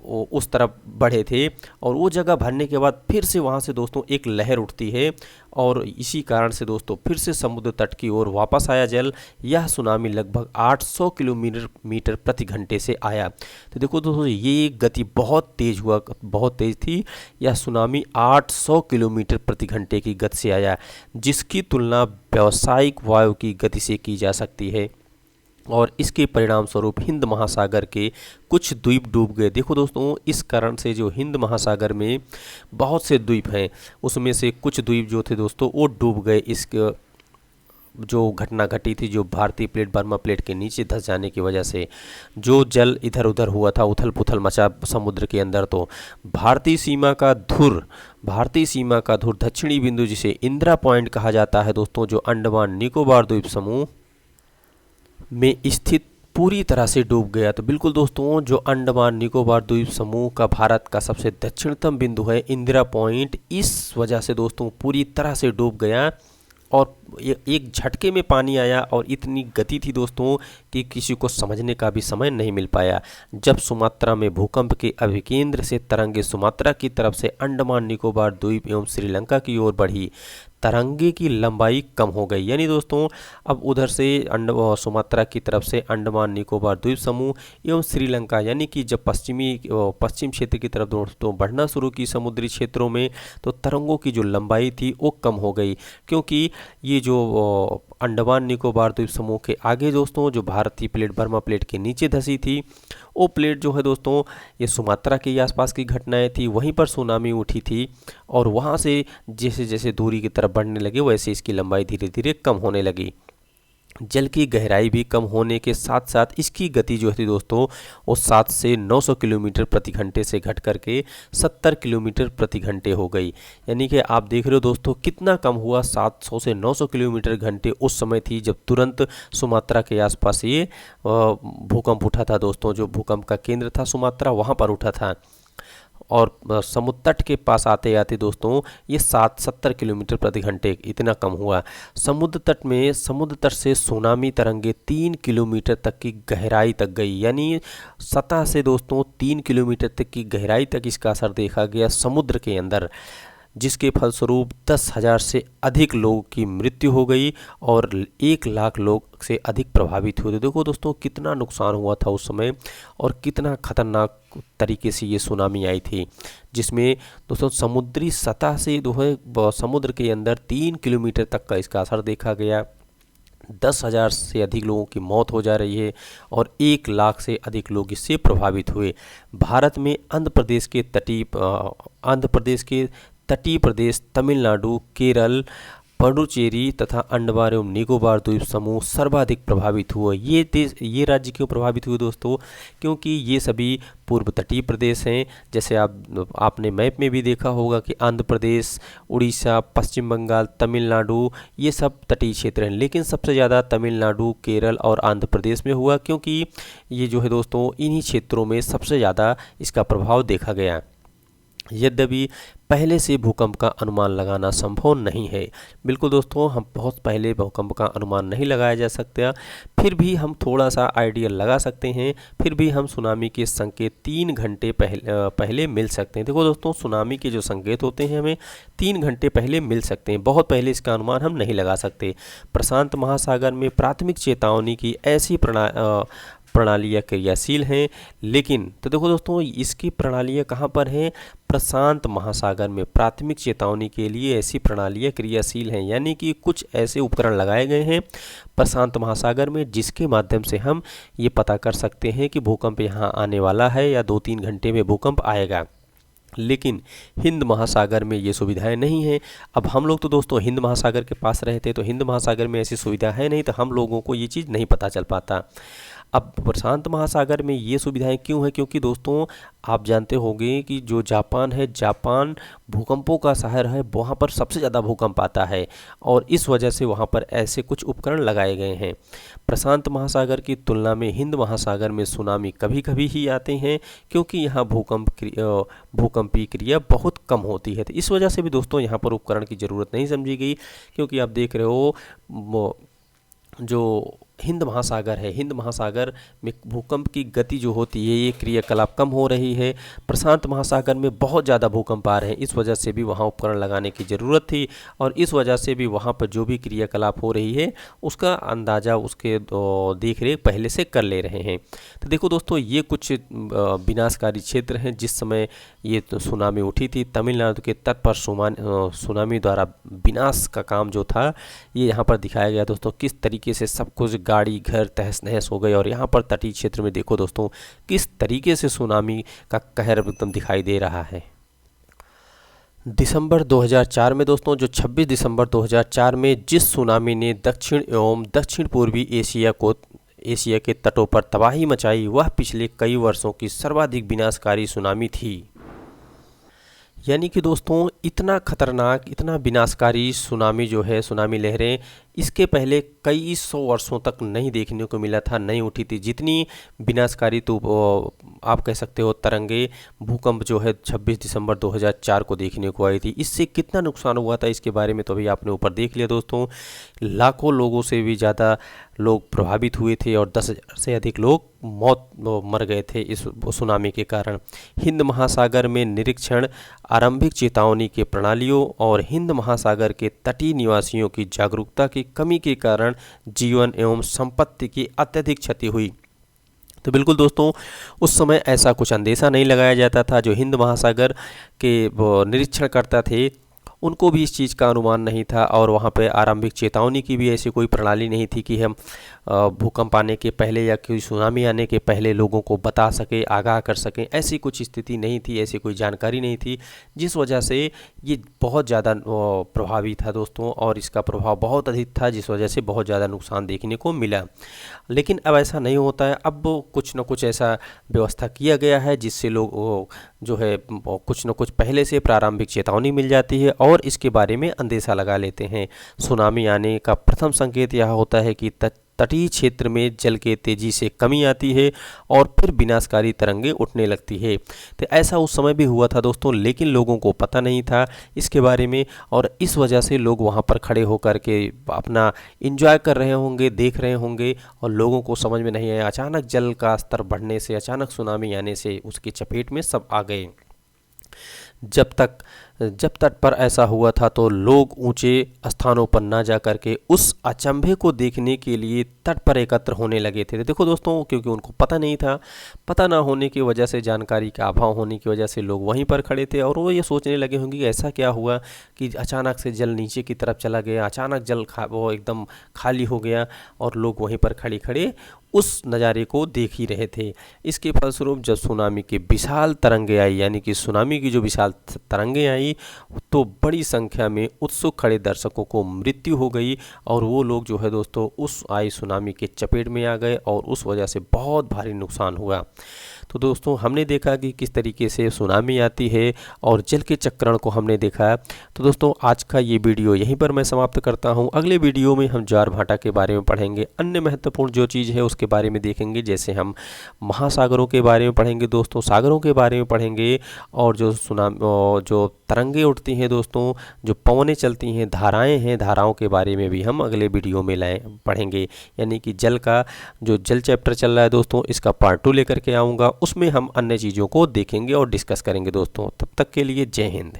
उस तरफ बढ़े थे, और वो जगह भरने के बाद फिर से वहाँ से दोस्तों एक लहर उठती है और इसी कारण से दोस्तों फिर से समुद्र तट की ओर वापस आया जल। यह सुनामी लगभग 800 किलोमीटर प्रति घंटे से आया। तो देखो दोस्तों ये गति बहुत तेज थी। यह सुनामी 800 किलोमीटर प्रति घंटे की गति से आया, जिसकी तुलना व्यावसायिक वायु की गति से की जा सकती है, और इसके परिणाम स्वरूप हिंद महासागर के कुछ द्वीप डूब गए। देखो दोस्तों इस कारण से जो हिंद महासागर में बहुत से द्वीप हैं, उसमें से कुछ द्वीप जो थे दोस्तों वो डूब गए। इस जो घटना घटी थी, जो भारतीय प्लेट बर्मा प्लेट के नीचे धंस जाने की वजह से जो जल इधर उधर हुआ था, उथल पुथल मचा समुद्र के अंदर, तो भारतीय सीमा का धुर दक्षिणी बिंदु जिसे इंदिरा पॉइंट कहा जाता है दोस्तों, जो अंडमान निकोबार द्वीप समूह में स्थित पूरी तरह से डूब गया। तो बिल्कुल दोस्तों जो अंडमान निकोबार द्वीप समूह का भारत का सबसे दक्षिणतम बिंदु है इंदिरा पॉइंट, इस वजह से दोस्तों पूरी तरह से डूब गया और एक झटके में पानी आया और इतनी गति थी दोस्तों कि किसी को समझने का भी समय नहीं मिल पाया। जब सुमात्रा में भूकंप के अभिकेंद्र से तरंगे सुमात्रा की तरफ से अंडमान निकोबार द्वीप एवं श्रीलंका की ओर बढ़ी, तरंगे की लंबाई कम हो गई। यानी दोस्तों अब उधर से सुमात्रा की तरफ से अंडमान निकोबार द्वीप समूह एवं श्रीलंका, यानी कि जब पश्चिम क्षेत्र की तरफ दोस्तों बढ़ना शुरू की समुद्री क्षेत्रों में, तो तरंगों की जो लंबाई थी वो कम हो गई, क्योंकि ये जो अंडमान निकोबार द्वीप समूह के आगे दोस्तों जो भारतीय प्लेट बर्मा प्लेट के नीचे धंसी थी, वो प्लेट जो है दोस्तों ये सुमात्रा के आसपास की घटनाएं थी, वहीं पर सुनामी उठी थी, और वहाँ से जैसे जैसे दूरी की तरफ बढ़ने लगे वैसे इसकी लंबाई धीरे धीरे कम होने लगी। जल की गहराई भी कम होने के साथ साथ इसकी गति जो थी दोस्तों वो 7 से 900 किलोमीटर प्रति घंटे से घट करके 70 किलोमीटर प्रति घंटे हो गई। यानी कि आप देख रहे हो दोस्तों कितना कम हुआ, 700 से 900 किलोमीटर घंटे उस समय थी जब तुरंत सुमात्रा के आसपास ये भूकंप उठा था दोस्तों। जो भूकंप का केंद्र था सुमात्रा, वहाँ पर उठा था, और समुद्र तट के पास आते आते दोस्तों ये 70 किलोमीटर प्रति घंटे इतना कम हुआ। समुद्र तट से सुनामी तरंगे 3 किलोमीटर तक की गहराई तक गई, यानी सतह से दोस्तों 3 किलोमीटर तक की गहराई तक इसका असर देखा गया समुद्र के अंदर, जिसके फलस्वरूप 10,000 से अधिक लोगों की मृत्यु हो गई और 1 लाख लोग से अधिक प्रभावित हुए। देखो दोस्तों कितना नुकसान हुआ था उस समय और कितना खतरनाक तरीके से ये सुनामी आई थी, जिसमें दोस्तों समुद्री सतह से जो है समुद्र के अंदर 3 किलोमीटर तक का इसका असर देखा गया। 10,000 से अधिक लोगों की मौत हो जा रही है और 1 लाख से अधिक लोग इससे प्रभावित हुए। भारत में आंध्र प्रदेश के तटीय प्रदेश, तमिलनाडु, केरल, पुडुचेरी तथा अंडमान एवं निकोबार द्वीप समूह सर्वाधिक प्रभावित हुए। ये राज्य क्यों प्रभावित हुए दोस्तों? क्योंकि ये सभी पूर्व तटीय प्रदेश हैं। जैसे आपने मैप में भी देखा होगा कि आंध्र प्रदेश, उड़ीसा, पश्चिम बंगाल, तमिलनाडु ये सब तटीय क्षेत्र हैं, लेकिन सबसे ज़्यादा तमिलनाडु, केरल और आंध्र प्रदेश में हुआ, क्योंकि ये जो है दोस्तों इन्हीं क्षेत्रों में सबसे ज़्यादा इसका प्रभाव देखा गया। यद्यपि पहले से भूकंप का अनुमान लगाना संभव नहीं है। बिल्कुल दोस्तों, हम बहुत पहले भूकंप का अनुमान नहीं लगाया जा सकता, फिर भी हम थोड़ा सा आइडिया लगा सकते हैं। फिर भी हम सुनामी के संकेत 3 घंटे पहले मिल सकते हैं। देखो दोस्तों, सुनामी के जो संकेत होते हैं हमें 3 घंटे पहले मिल सकते हैं, बहुत पहले इसका अनुमान हम नहीं लगा सकते। प्रशांत महासागर में प्राथमिक चेतावनी की ऐसी प्रणालियाँ क्रियाशील हैं, लेकिन तो देखो दोस्तों इसकी प्रणालियाँ कहाँ पर हैं? प्रशांत महासागर में प्राथमिक चेतावनी के लिए ऐसी प्रणालियाँ क्रियाशील हैं, यानी कि कुछ ऐसे उपकरण लगाए गए हैं प्रशांत महासागर में जिसके माध्यम से हम ये पता कर सकते हैं कि भूकंप यहाँ आने वाला है या 2-3 घंटे में भूकंप आएगा। लेकिन हिंद महासागर में ये सुविधाएं नहीं हैं। अब हम लोग तो दोस्तों हिंद महासागर के पास रहते, तो हिंद महासागर में ऐसी सुविधा है नहीं, तो हम लोगों को ये चीज़ नहीं पता चल पाता। अब प्रशांत महासागर में ये सुविधाएं क्यों है? क्योंकि दोस्तों आप जानते होंगे कि जो जापान है, जापान भूकंपों का शहर है, वहाँ पर सबसे ज़्यादा भूकंप आता है और इस वजह से वहाँ पर ऐसे कुछ उपकरण लगाए गए हैं। प्रशांत महासागर की तुलना में हिंद महासागर में सुनामी कभी कभी ही आते हैं, क्योंकि यहाँ भूकंपीय क्रिया बहुत कम होती है। तो इस वजह से भी दोस्तों यहाँ पर उपकरण की ज़रूरत नहीं समझी गई, क्योंकि आप देख रहे हो जो हिंद महासागर है, हिंद महासागर में भूकंप की गति जो होती है, ये क्रियाकलाप कम हो रही है। प्रशांत महासागर में बहुत ज़्यादा भूकंप आ रहे हैं, इस वजह से भी वहाँ उपकरण लगाने की ज़रूरत थी और इस वजह से भी वहाँ पर जो भी क्रियाकलाप हो रही है उसका अंदाज़ा, उसके देख रेख पहले से कर ले रहे हैं। तो देखो दोस्तों, ये कुछ विनाशकारी क्षेत्र हैं जिस समय ये सुनामी उठी थी। तमिलनाडु के तट पर सुनामी द्वारा विनाश का काम जो था ये यहाँ पर दिखाया गया दोस्तों, किस तरीके से सब कुछ गाड़ी घर तहस नहस हो गए। और यहाँ पर तटीय क्षेत्र में देखो दोस्तों किस तरीके से सुनामी का कहर एकदम दिखाई दे रहा है। दिसंबर 2004 में दोस्तों, जो 26 दिसंबर 2004 में जिस सुनामी ने दक्षिण एवं दक्षिण पूर्वी एशिया के तटों पर तबाही मचाई, वह पिछले कई वर्षों की सर्वाधिक विनाशकारी सुनामी थी। यानी कि दोस्तों इतना खतरनाक, इतना विनाशकारी सुनामी जो है, सुनामी लहरें इसके पहले कई 100 वर्षों तक नहीं देखने को मिला था, नहीं उठी थी। जितनी विनाशकारी तो आप कह सकते हो तरंगे भूकंप जो है 26 दिसंबर 2004 को देखने को आई थी। इससे कितना नुकसान हुआ था इसके बारे में तो अभी आपने ऊपर देख लिया दोस्तों। लाखों लोगों से भी ज़्यादा लोग प्रभावित हुए थे और 10,000 से अधिक लोग मर गए थे इस सुनामी के कारण। हिंद महासागर में निरीक्षण, आरंभिक चेतावनी के प्रणालियों और हिंद महासागर के तटीय निवासियों की जागरूकता की कमी के कारण जीवन एवं संपत्ति की अत्यधिक क्षति हुई। तो बिल्कुल दोस्तों, उस समय ऐसा कुछ अंदेशा नहीं लगाया जाता था। जो हिंद महासागर के निरीक्षण करता थे उनको भी इस चीज़ का अनुमान नहीं था और वहाँ पे आरंभिक चेतावनी की भी ऐसी कोई प्रणाली नहीं थी कि हम भूकंप आने के पहले या कोई सुनामी आने के पहले लोगों को बता सके, आगाह कर सकें। ऐसी कुछ स्थिति नहीं थी, ऐसी कोई जानकारी नहीं थी, जिस वजह से ये बहुत ज़्यादा प्रभावी था दोस्तों और इसका प्रभाव बहुत अधिक था, जिस वजह से बहुत ज़्यादा नुकसान देखने को मिला। लेकिन अब ऐसा नहीं होता है, अब कुछ न कुछ ऐसा व्यवस्था किया गया है जिससे लोग जो है कुछ न कुछ पहले से प्रारंभिक चेतावनी मिल जाती है और इसके बारे में अंदेशा लगा लेते हैं। सुनामी आने का प्रथम संकेत यह होता है कि तटीय क्षेत्र में जल के तेजी से कमी आती है और फिर विनाशकारी तरंगें उठने लगती है। तो ऐसा उस समय भी हुआ था दोस्तों, लेकिन लोगों को पता नहीं था इसके बारे में और इस वजह से लोग वहाँ पर खड़े होकर के अपना एंजॉय कर रहे होंगे, देख रहे होंगे और लोगों को समझ में नहीं आया। अचानक जल का स्तर बढ़ने से, अचानक सुनामी आने से उसकी चपेट में सब आ गए। जब तट पर ऐसा हुआ था तो लोग ऊंचे स्थानों पर ना जा करके उस अचंभे को देखने के लिए तट पर एकत्र होने लगे थे। देखो दोस्तों, क्योंकि उनको पता नहीं था, पता ना होने की वजह से, जानकारी का अभाव होने की वजह से लोग वहीं पर खड़े थे और वो ये सोचने लगे होंगे कि ऐसा क्या हुआ कि अचानक से जल नीचे की तरफ चला गया, अचानक वो एकदम खाली हो गया और लोग वहीं पर खड़े खड़े उस नज़ारे को देख ही रहे थे। इसके फलस्वरूप जब सुनामी की विशाल तरंगें आई, यानी कि सुनामी की जो विशाल तरंगें आई, तो बड़ी संख्या में उत्सुक खड़े दर्शकों को मृत्यु हो गई और वो लोग जो है दोस्तों उस आई सुनामी के चपेट में आ गए और उस वजह से बहुत भारी नुकसान हुआ। तो दोस्तों, हमने देखा कि किस तरीके से सुनामी आती है और जल के चक्रण को हमने देखा। तो दोस्तों, आज का ये वीडियो यहीं पर मैं समाप्त करता हूँ। अगले वीडियो में हम ज्वार भाटा के बारे में पढ़ेंगे, अन्य महत्वपूर्ण जो चीज़ है उसके बारे में देखेंगे, जैसे हम महासागरों के बारे में पढ़ेंगे दोस्तों, सागरों के बारे में पढ़ेंगे और जो तरंगे उठती हैं दोस्तों, जो पवनें चलती हैं, धाराएँ हैं, धाराओं के बारे में भी हम अगले वीडियो में पढ़ेंगे। यानी कि जल चैप्टर चल रहा है दोस्तों, इसका पार्ट 2 लेकर के आऊँगा, उसमें हम अन्य चीज़ों को देखेंगे और डिस्कस करेंगे दोस्तों। तब तक के लिए जय हिंद।